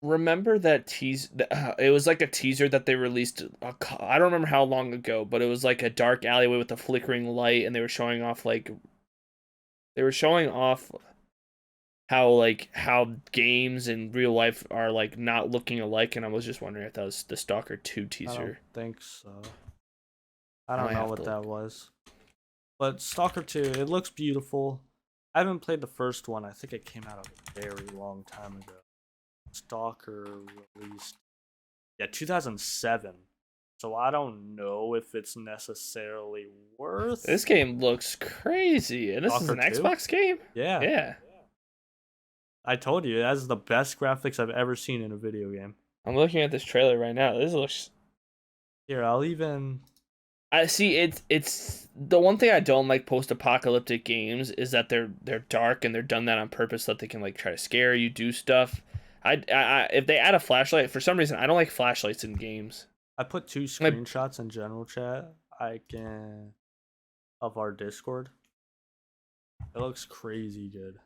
Remember that tease? It was like a teaser that they released. I don't remember how long ago, but it was like a dark alleyway with a flickering light, and they were showing off how games in real life are like not looking alike. And I was just wondering if that was the Stalker 2 teaser. I don't think so. I don't know what that was. But Stalker 2, it looks beautiful. I haven't played the first one. I think it came out a very long time ago. Stalker released 2007. So I don't know if it's necessarily worth. This game looks crazy. And this is an Xbox game? Yeah. Yeah. I told you, it has the best graphics I've ever seen in a video game. I'm looking at this trailer right now. This looks... Here, I'll even... I see. It's the one thing I don't like post-apocalyptic games is that they're dark and they're done that on purpose so that they can like try to scare you, do stuff. I if they add a flashlight for some reason, I don't like flashlights in games. I put 2 screenshots in general chat. Of our Discord. It looks crazy good.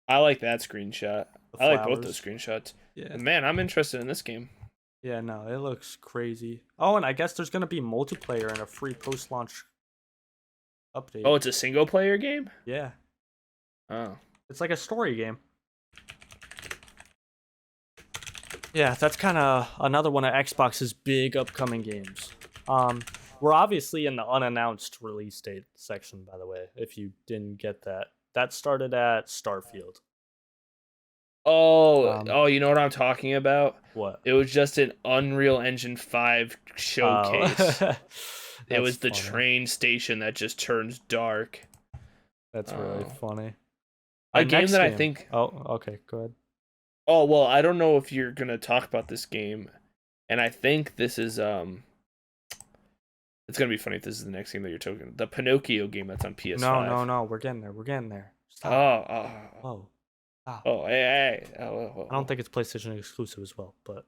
I like that screenshot. I like both those screenshots. Yeah. And man, I'm interested in this game. Yeah, no, it looks crazy. Oh, and I guess there's gonna be multiplayer and a free post-launch update. Oh, it's a single-player game? Yeah. Oh. It's like a story game. Yeah, that's kind of another one of Xbox's big upcoming games. We're obviously in the unannounced release date section, by the way, if you didn't get that. That started at Starfield. Oh, you know what I'm talking about? What? It was just an Unreal Engine 5 showcase. It was the train station that just turns dark. That's really funny. A game that I think... Oh, okay, go ahead. Oh, well, I don't know if you're going to talk about this game, and I think this is... It's going to be funny if this is the next game that you're talking. The Pinocchio game that's on PS5. No, we're getting there. Stop. Whoa. Stop. Oh, hey. I don't think it's PlayStation exclusive as well, but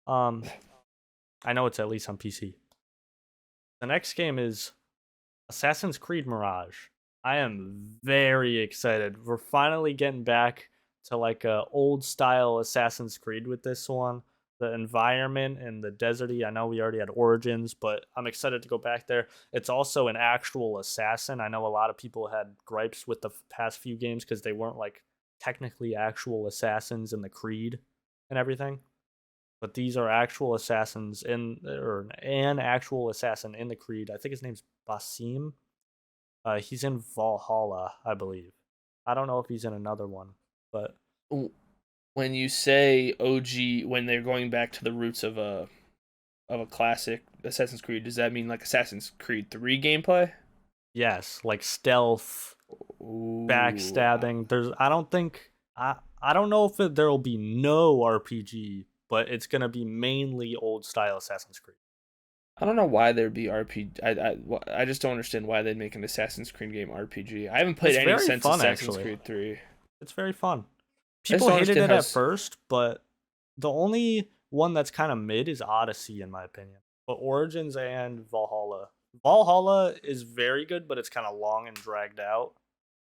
I know it's at least on PC. The next game is Assassin's Creed Mirage. I am very excited. We're finally getting back to like a old style Assassin's Creed with this one. The environment and the deserty. I know we already had Origins, but I'm excited to go back there. It's also an actual assassin. I know a lot of people had gripes with the past few games because they weren't like technically actual assassins in the Creed and everything. But these are actual assassins or an actual assassin in the Creed. I think his name's Basim. He's in Valhalla, I believe. I don't know if he's in another one, but when you say OG, when they're going back to the roots of a classic Assassin's Creed, does that mean like Assassin's Creed 3 gameplay? yes, like stealth, Ooh. backstabbing. I don't know if there'll be no RPG, but it's gonna be mainly old style Assassin's Creed. I don't know why there'd be RPG. I just don't understand why they'd make an Assassin's Creed game RPG. I haven't played It's any very since fun, Assassin's actually. Creed 3. It's very fun. I just People don't hated understand it how at first, but the only one that's kind of mid is Odyssey, in my opinion. But Origins and Valhalla. Valhalla is very good, but it's kind of long and dragged out.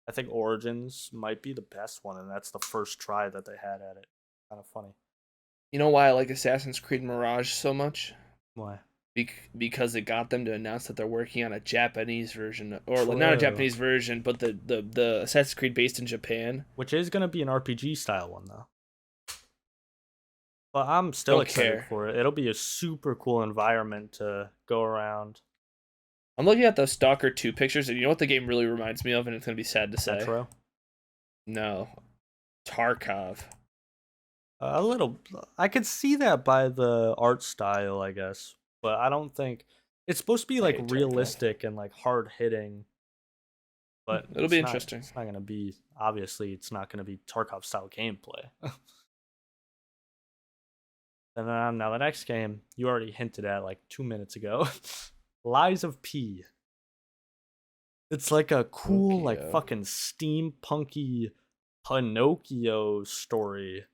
I think Origins might be the best one, and that's the first try that they had at it. Kind of funny. You know why I like Assassin's Creed Mirage so much? Why? Because it got them to announce that they're working on a Japanese version, or like, not a True. Japanese version, but the Assassin's Creed based in Japan. Which is going to be an RPG style one, though. But I'm still Don't excited care. for it. It'll be a super cool environment to go around. I'm looking at those Stalker 2 pictures, and you know what the game really reminds me of, and it's gonna be sad to say. Metro. No, Tarkov. A little. I could see that by the art style, I guess. But I don't think it's supposed to be like Tarkov. realistic and like hard hitting. But It'll be interesting. It's not gonna be, obviously it's not gonna be Tarkov style gameplay. And now the next game you already hinted at like 2 minutes ago. Lies of P. It's like a cool, like Pinocchio. fucking steampunky Pinocchio story.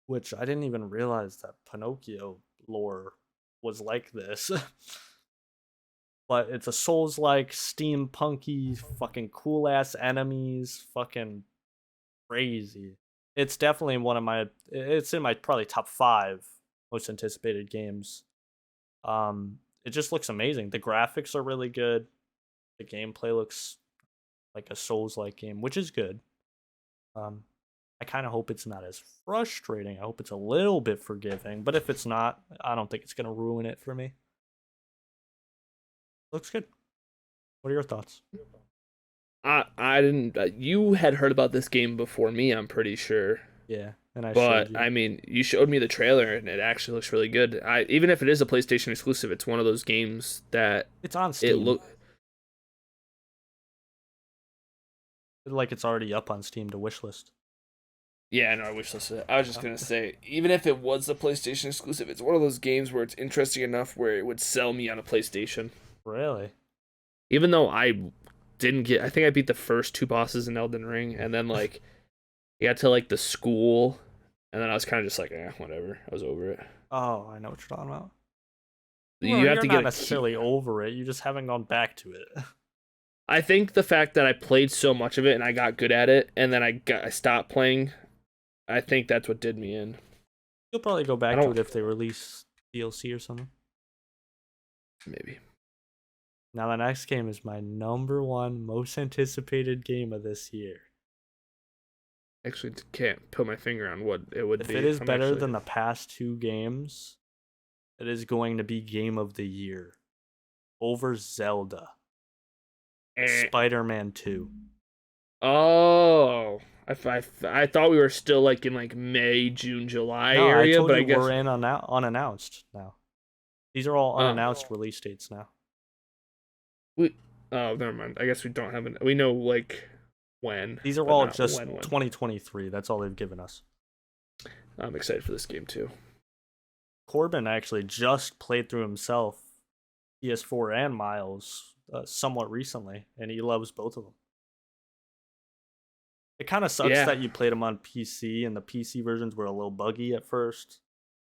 Which I didn't even realize that Pinocchio lore was like this. But it's a Souls-like, steampunky, fucking cool-ass enemies, fucking crazy. It's definitely it's in my probably top 5 most anticipated games. It just looks amazing. The graphics are really good. The gameplay looks like a Souls-like game, which is good. I kind of hope it's not as frustrating. I hope it's a little bit forgiving, but if it's not, I don't think it's going to ruin it for me. Looks good. What are your thoughts? I didn't. You had heard about this game before me, I'm pretty sure. Yeah, and But I mean, you showed me the trailer, and it actually looks really good. Even if it is a PlayStation exclusive, it's one of those games that it's on Steam. Like it's already up on Steam to wishlist. Yeah, I know, I wishlist it. I was just gonna say, even if it was a PlayStation exclusive, it's one of those games where it's interesting enough where it would sell me on a PlayStation. Really? Even though I think I beat the first 2 bosses in Elden Ring, and then like you got to like the school, and then I was kind of just like, whatever. I was over it. Oh, I know what you're talking about. You have to get not necessarily over it. You just haven't gone back to it. I think the fact that I played so much of it and I got good at it, and then I stopped playing, I think that's what did me in. You'll probably go back to it if they release DLC or something. Maybe. Now the next game is my number 1 most anticipated game of this year. Actually, can't put my finger on what it would be. If it is better than the past 2 games, it is going to be Game of the Year. Over Zelda. Spider-Man 2. Oh, I thought we were still like in like May, June, July area, but I guess we're in unannounced now. These are all unannounced release dates now. Never mind. I guess we don't have we know like when. These are all just 2023. That's all they've given us. I'm excited for this game too. Corbin actually just played through himself PS4 and Miles somewhat recently, and he loves both of them. It kind of sucks that you played them on PC, and the PC versions were a little buggy at first.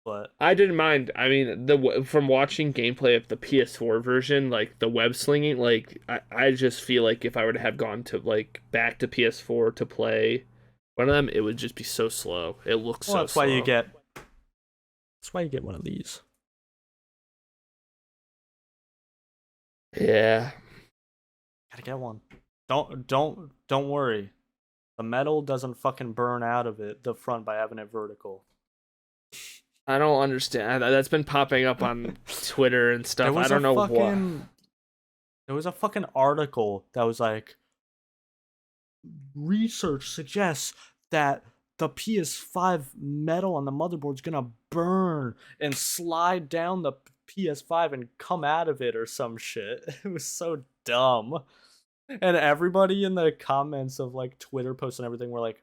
But I didn't mind. I mean, from watching gameplay of the PS4 version, like the web slinging, like I just feel like if I were to have gone to like back to PS4 to play one of them, it would just be so slow. It looks so slow. That's why you get That's why you get one of these. Yeah. Gotta get one. Don't worry. The metal doesn't fucking burn out of the front by having it vertical. I don't understand. That's been popping up on Twitter and stuff. I don't know what. There was a fucking article that was like, research suggests that the PS5 metal on the motherboard's gonna burn and slide down the PS5 and come out of it or some shit. It was so dumb. And everybody in the comments of like Twitter posts and everything were like,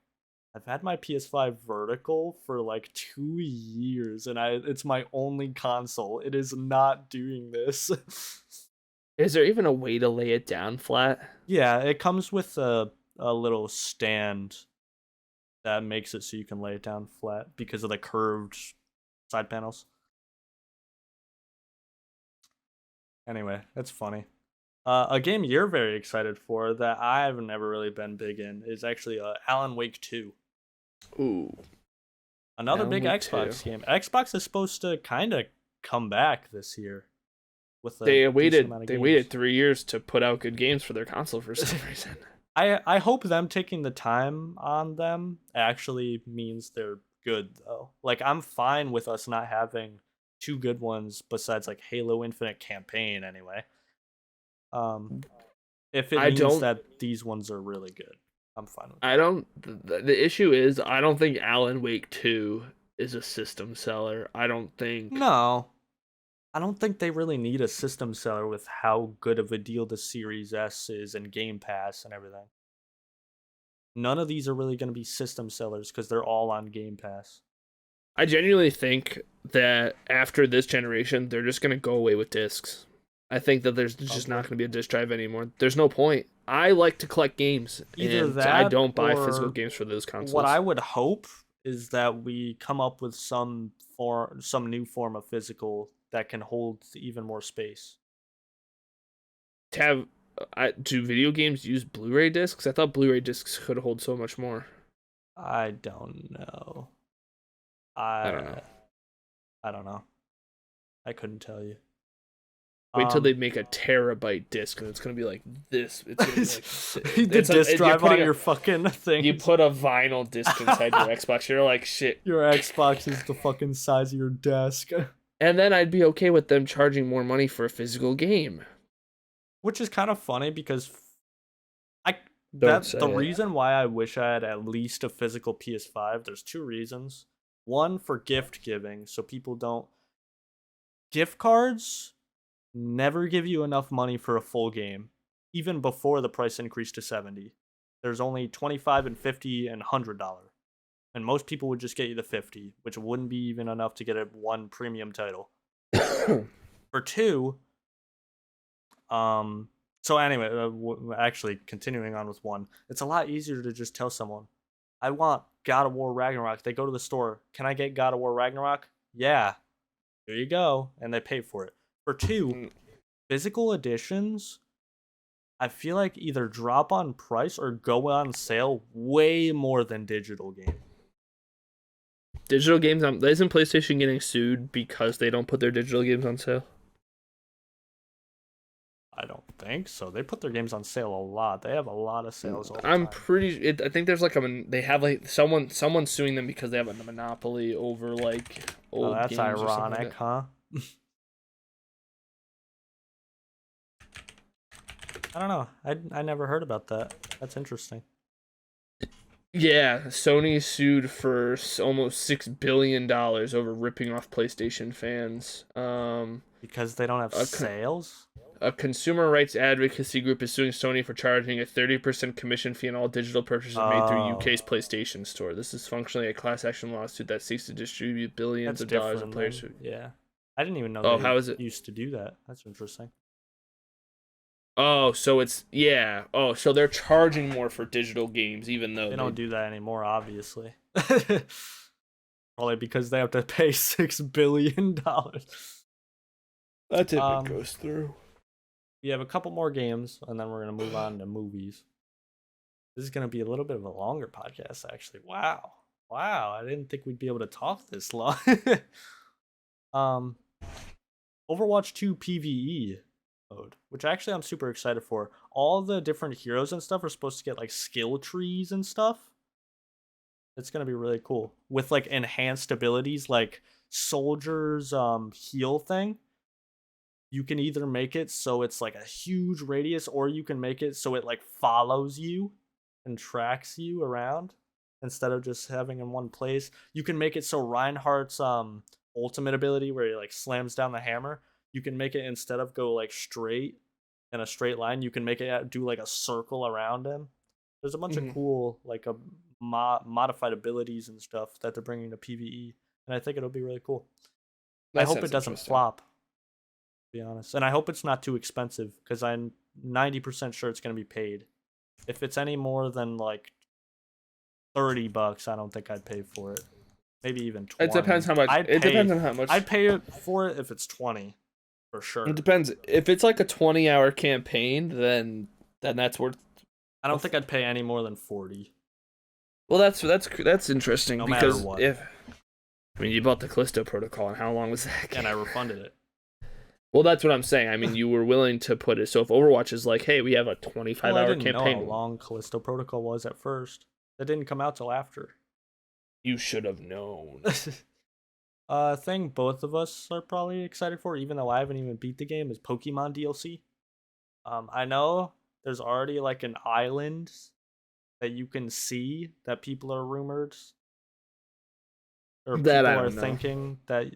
I've had my PS5 vertical for like 2 years and it's my only console. It is not doing this. Is there even a way to lay it down flat? Yeah, it comes with a little stand that makes it so you can lay it down flat because of the curved side panels. Anyway, that's funny. A game you're very excited for that I've never really been big in is actually Alan Wake 2. Ooh. Another Alan big Wake Xbox 2. game. Xbox is supposed to kind of come back this year. With They waited 3 years to put out good games for their console for some reason. I hope them taking the time on them actually means they're good though. Like I'm fine with us not having two good ones besides like Halo Infinite campaign anyway. If it means that these ones are really good, I'm fine with that. The issue is I don't think Alan Wake 2 is a system seller. No. I don't think they really need a system seller with how good of a deal the Series S is and Game Pass and everything. None of these are really going to be system sellers because they're all on Game Pass. I genuinely think that after this generation, they're just going to go away with discs. I think that there's just not going to be a disc drive anymore. There's no point. I like to collect games, Either and that I don't buy physical games for those consoles. What I would hope is that we come up with some new form of physical that can hold even more space. Do video games use Blu-ray discs? I thought Blu-ray discs could hold so much more. I don't know. I don't know. I don't know. I couldn't tell you. Wait till they make a terabyte disc, and it's gonna be like this. It's gonna be like the disc drive on your fucking thing. You put a vinyl disc inside your Xbox. You're like, shit. Your Xbox is the fucking size of your desk. And then I'd be okay with them charging more money for a physical game. Which is kind of funny because the reason why I wish I had at least a physical PS5, there's two reasons. One, for gift giving, so people don't... Gift cards never give you enough money for a full game, even before the price increased to $70. There's only $25 and $50 and $100. And most people would just get you the 50, which wouldn't be even enough to get a one premium title. For two, so anyway, actually continuing on with one, it's a lot easier to just tell someone, I want God of War Ragnarok. They go to the store, can I get God of War Ragnarok? Yeah, here you go, and they pay for it. For two, physical editions, I feel like either drop on price or go on sale way more than digital games. Digital games, isn't PlayStation getting sued because they don't put their digital games on sale? I don't think so. They put their games on sale a lot. They have a lot of sales all the time. I think there's like they have like someone suing them because they have a monopoly over like old games. That's ironic, huh? I don't know. I never heard about that. That's interesting. Yeah, Sony sued for almost $6 billion over ripping off PlayStation fans. Because they don't have sales? A consumer rights advocacy group is suing Sony for charging a 30% commission fee on all digital purchases made through UK's PlayStation Store. This is functionally a class action lawsuit that seeks to distribute billions of dollars of players. Yeah. I didn't even know used to do that. That's interesting. Oh, so it's... Yeah. Oh, so they're charging more for digital games, even though... They don't do that anymore, obviously. Probably because they have to pay $6 billion. That's if it goes through. We have a couple more games, and then we're going to move on to movies. This is going to be a little bit of a longer podcast, actually. Wow. I didn't think we'd be able to talk this long. Um, Overwatch 2 PvE mode, which actually I'm super excited for. All the different heroes and stuff are supposed to get like skill trees and stuff. It's gonna be really cool with like enhanced abilities, like soldiers heal thing. You can either make it so it's like a huge radius, or you can make it so it like follows you and tracks you around instead of just having in one place. You can make it so Reinhardt's ultimate ability where he like slams down the hammer, you can make it instead of go like straight in a straight line, you can make it do like a circle around him. There's a bunch of cool like modified abilities and stuff that they're bringing to PvE, and I think it'll be really cool. I hope it doesn't flop, to be honest, and I hope it's not too expensive because I'm 90% sure it's going to be paid. If it's any more than like $30, I don't think I'd pay for it. Maybe even 20. It depends how much. Depends on how much. I'd pay it for it if it's 20, for sure. It depends. If it's like a 20-hour campaign, then that's worth. I don't think I'd pay any more than 40. Well, that's interesting no because matter what. You bought the Callisto Protocol, and how long was that game? And I refunded it. Well, that's what I'm saying. I mean, you were willing to put it. So if Overwatch is like, hey, we have a 25-hour campaign. I didn't know how long Callisto Protocol was at first. That didn't come out till after. You should have known. Thing both of us are probably excited for, even though I haven't even beat the game, is Pokemon DLC. I know there's already like an island that you can see that people are rumored, or that people are thinking that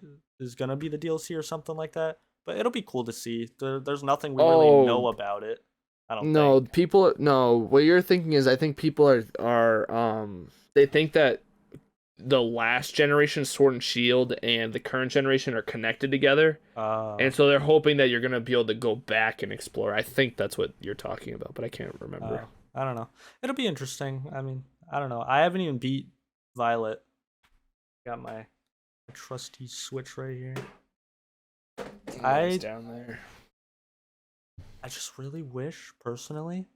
is gonna be the DLC or something like that. But it'll be cool to see. There's nothing we really know about it. I don't think. People. No, what you're thinking is, I think people are they think that the last generation Sword and Shield and the current generation are connected together, and so they're hoping that you're gonna be able to go back and explore. I think that's what you're talking about, but I can't remember. I don't know. It'll be interesting. I mean, I don't know. I haven't even beat Violet. Got my trusty Switch right here. It's down there. I just really wish, personally,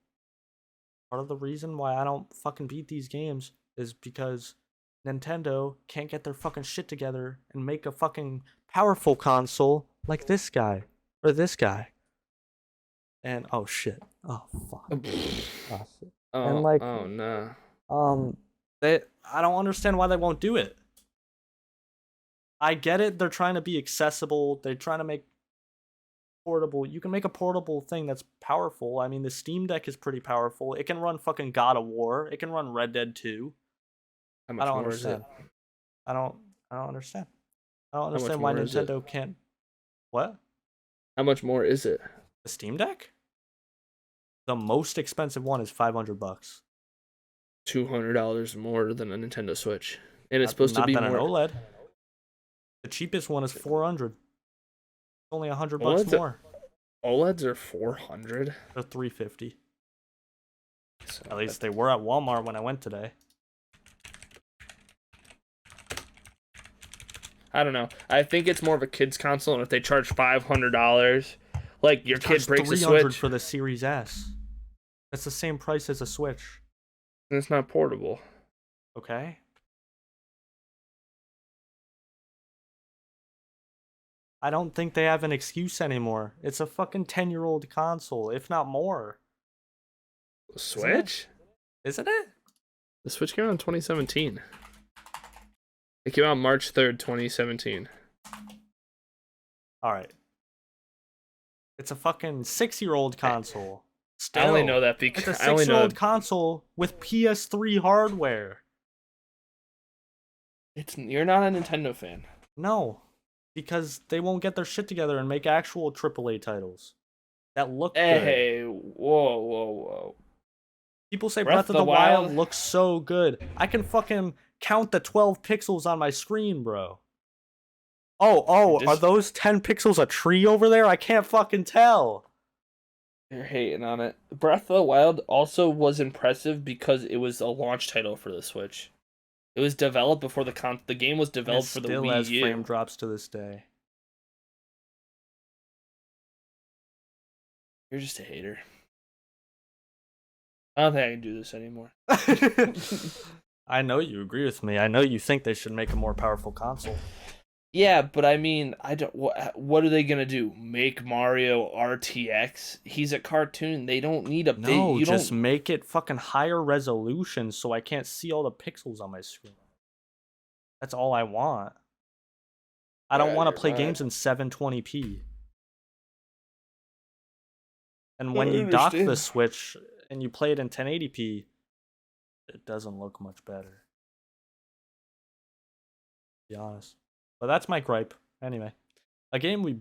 part of the reason why I don't fucking beat these games is because Nintendo can't get their fucking shit together and make a fucking powerful console like this guy or this guy. And oh shit. Oh fuck. Oh shit. And like, oh no. I don't understand why they won't do it. I get it, they're trying to be accessible, they're trying to make portable. You can make a portable thing that's powerful. I mean, the Steam Deck is pretty powerful. It can run fucking God of War. It can run Red Dead 2. How much more is it? I don't understand. I don't understand why Nintendo can't. What? How much more is it? The Steam Deck? The most expensive one is $500. $200 more than a Nintendo Switch, and it's supposed to be more. An OLED. The cheapest one is $400. Only $100 more. OLEDs are $400. They're $350. So at least they were at Walmart when I went today. I don't know. I think it's more of a kid's console, and if they charge $500, like your kid breaks a Switch for the Series S. That's the same price as a Switch. And it's not portable. Okay. I don't think they have an excuse anymore. It's a fucking 10-year-old console, if not more. Switch? Isn't it? The Switch came out in 2017. It came out March 3rd, 2017. Alright. It's a fucking 6-year-old console. Still, I only know that because it's a 6-year-old console with PS3 hardware. You're not a Nintendo fan. No. Because they won't get their shit together and make actual AAA titles that look good. Hey, whoa. People say Breath of the Wild looks so good. I can fucking count the 12 pixels on my screen, bro. Are those 10 pixels a tree over there? I can't fucking tell. You're hating on it. Breath of the Wild also was impressive because it was a launch title for the Switch. It was developed before the game was developed for the Wii U. Still has frame drops to this day. You're just a hater. I don't think I can do this anymore. I know you agree with me. I know you think they should make a more powerful console. Yeah, but I mean, I don't. What are they gonna do? Make Mario RTX? He's a cartoon. They don't need a big. No, You just don't. make it fucking higher resolution so I can't see all the pixels on my screen. That's all I want. I don't Yeah, want to you're play right. games in 720p. And I when you dock the understand. Switch and you play it in 1080p, it doesn't look much better, to be honest. But that's my gripe. Anyway, a game we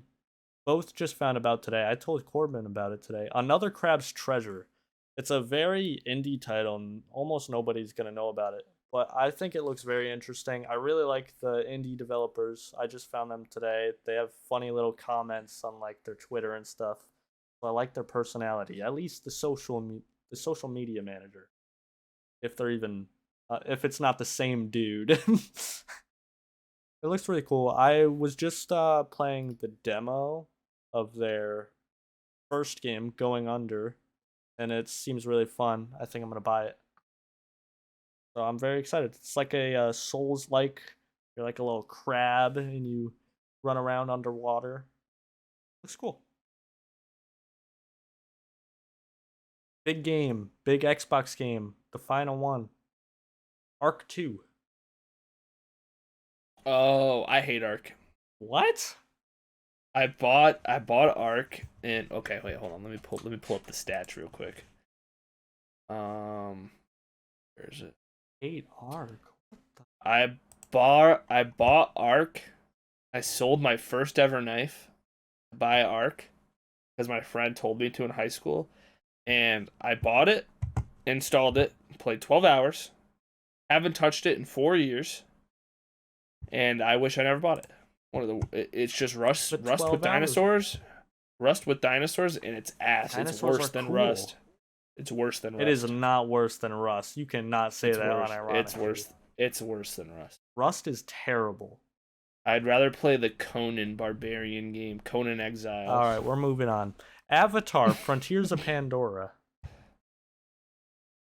both just found about today. I told Corbin about it today. Another Crab's Treasure. It's a very indie title, and almost nobody's gonna know about it. But I think it looks very interesting. I really like the indie developers. I just found them today. They have funny little comments on like their Twitter and stuff. So I like their personality. At least the social media manager, if they're even if it's not the same dude. It looks really cool. I was just playing the demo of their first game, Going Under, and it seems really fun. I think I'm gonna buy it. So I'm very excited. It's like a Souls like. You're like a little crab and you run around underwater. Looks cool. Big game, big Xbox game, the final one. Arc 2. Oh, I hate Ark. What? I bought Ark and okay, wait, hold on. Let me pull up the stats real quick. Um, where is it? 8 Arc. I bought Ark. I sold my first ever knife to buy Ark because my friend told me to in high school, and I bought it, installed it, played 12 hours. Haven't touched it in 4 years, and I wish I never bought it. It's just Rust, But Rust with 12 hours. dinosaurs, Rust with dinosaurs, and it's ass. It's Dinosaurs are worse than cool. Rust. It's worse than It is Rust. not worse than Rust. You cannot say It's that worse. It's unironically. worse. It's worse than Rust. Rust is terrible. I'd rather play the Conan Barbarian game, Conan All Exiles. right, we're moving on. Avatar: Frontiers of Pandora.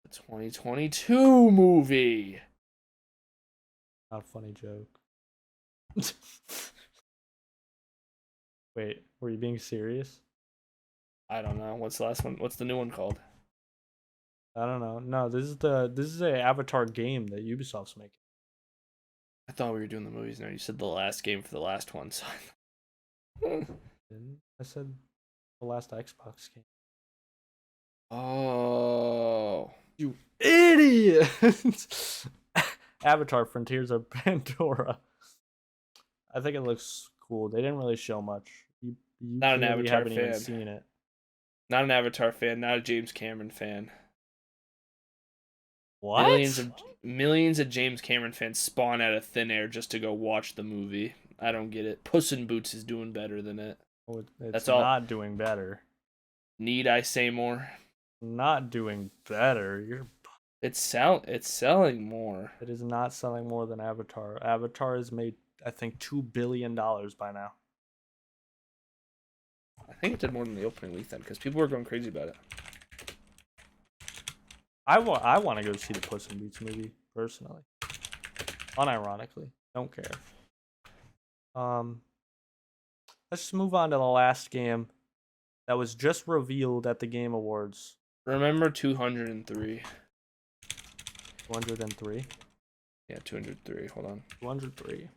The 2022 movie. Not a funny joke. Wait, were you being serious? I don't know. What's the last one? What's the new one called? I don't know. No, this is a Avatar game that Ubisoft's making. I thought we were doing the movies now. You said the last game for the last one, so Didn't I said the last Xbox game? Oh. You idiot! Avatar: Frontiers of Pandora. I think it looks cool. They didn't really show much. You Not an clearly Avatar haven't even fan. seen it. Not an Avatar fan, not a James Cameron fan. Millions What? of millions of James Cameron fans spawn out of thin air just to go watch the movie. I don't get it. Puss in Boots is doing better than it. Oh, it's That's all. not doing better. Need I say more? Not doing better. It's selling more. It is not selling more than Avatar. Avatar has made, I think, $2 billion by now. I think it did more than the opening week then because people were going crazy about it. I want to go see the Puss in Boots movie personally. Unironically, don't care. Let's just move on to the last game that was just revealed at the Game Awards. Remember 203. 203. Yeah, 203. Hold on. 203.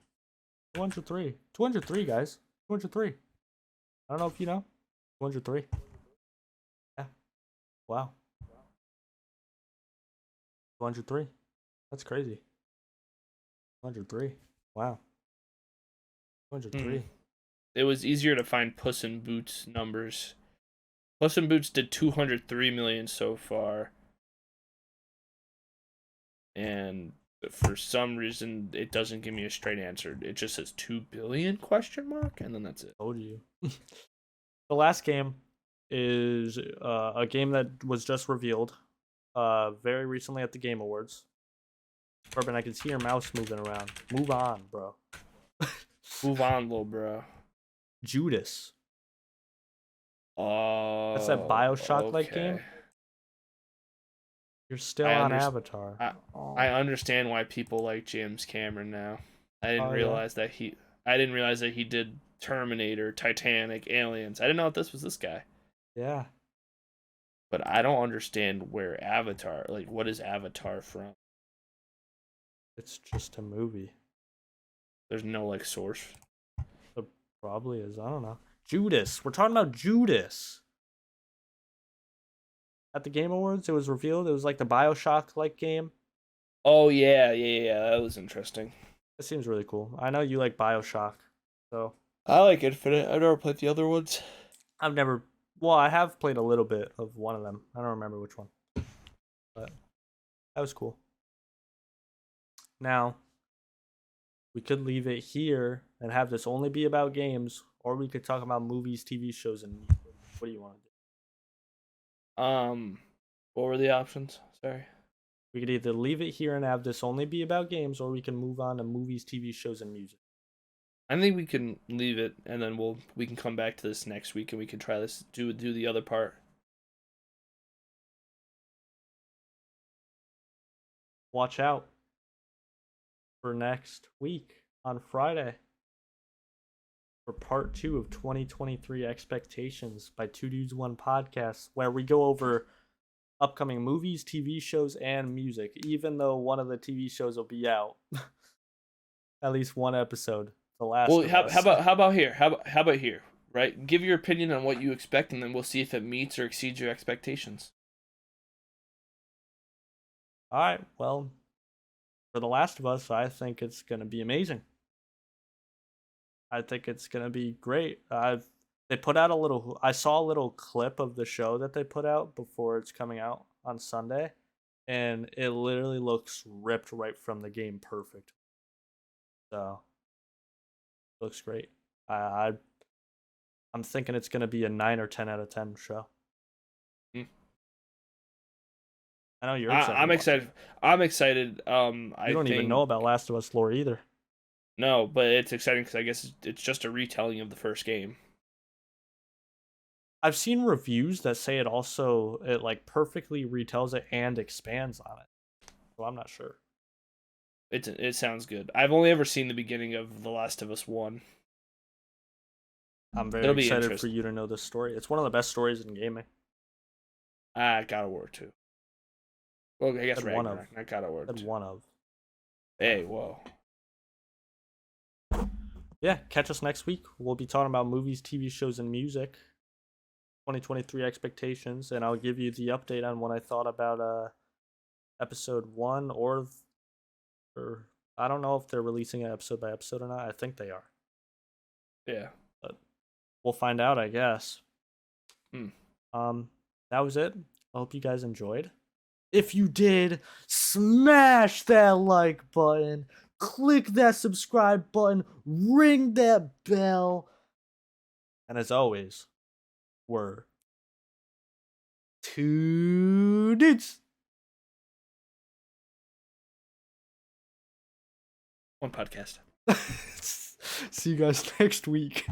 203. 203, guys. 203. I don't know if you know. 203. Yeah. Wow. 203. That's crazy. 203. Wow. 203. It was easier to find Puss in Boots numbers. Puss in Boots did 203 million so far. And for some reason it doesn't give me a straight answer. It just says 2 billion question mark and then that's it. Told you. The last game is a game that was just revealed very recently at the Game Awards. Corbin, I can see your mouse moving around. Move on, bro. Move on, little bro. Judas. Oh, That's that Bioshock-like okay. game. You're still I on underst- Avatar. I understand why people like James Cameron now. I didn't Oh, yeah? realize that he I didn't realize that he did Terminator, Titanic, Aliens. I didn't know if this was this guy. Yeah. But I don't understand where Avatar, like, what is Avatar from? It's just a movie. There's no, like, source. It probably is. I don't know. Judas. We're talking about Judas. At the Game Awards, it was revealed. It was like the Bioshock-like game. Oh, yeah. That was interesting. It seems really cool. I know you like Bioshock, so I like Infinite. I've never played the other ones. I've never. Well, I have played a little bit of one of them. I don't remember which one, but that was cool. Now, we could leave it here and have this only be about games, or we could talk about movies, TV shows, and music. What do you want to do? What were the options? Sorry. We could either leave it here and have this only be about games, or we can move on to movies, TV shows, and music. I think we can leave it, and then we can come back to this next week, and we can try this do the other part. Watch out for next week on Friday for part 2 of 2023 Expectations by 2Dudes1Podcast, where we go over upcoming movies, TV shows, and music, even though one of the TV shows will be out. At least one episode. The last. Well, how about here? How about here? Right? Give your opinion on what you expect, and then we'll see if it meets or exceeds your expectations. All right. Well, for The Last of Us, I think it's gonna be amazing. I think it's gonna be great. They put out a little. I saw a little clip of the show that they put out before it's coming out on Sunday, and it literally looks ripped right from the game, perfect. So, looks great. I'm thinking it's gonna be a 9 or 10 out of 10 show. I know you're excited. I'm excited. I'm excited. You don't even know about Last of Us lore either. No, but it's exciting because I guess it's just a retelling of the first game. I've seen reviews that say it like perfectly retells it and expands on it. So I'm not sure. It sounds good. I've only ever seen the beginning of The Last of Us 1. I'm very excited for you to know this story. It's one of the best stories in gaming. God of War 2. Well, I guess Ragnarok, not God of War 2. One of. Hey, whoa. Yeah, catch us next week. We'll be talking about movies, TV shows, and music. 2023 expectations, and I'll give you the update on what I thought about episode 1 or I don't know if they're releasing it episode by episode or not. I think they are. Yeah. But we'll find out, I guess. That was it. I hope you guys enjoyed. If you did, smash that like button, click that subscribe button, ring that bell. And as always, we're 2 dudes. One podcast. See you guys next week.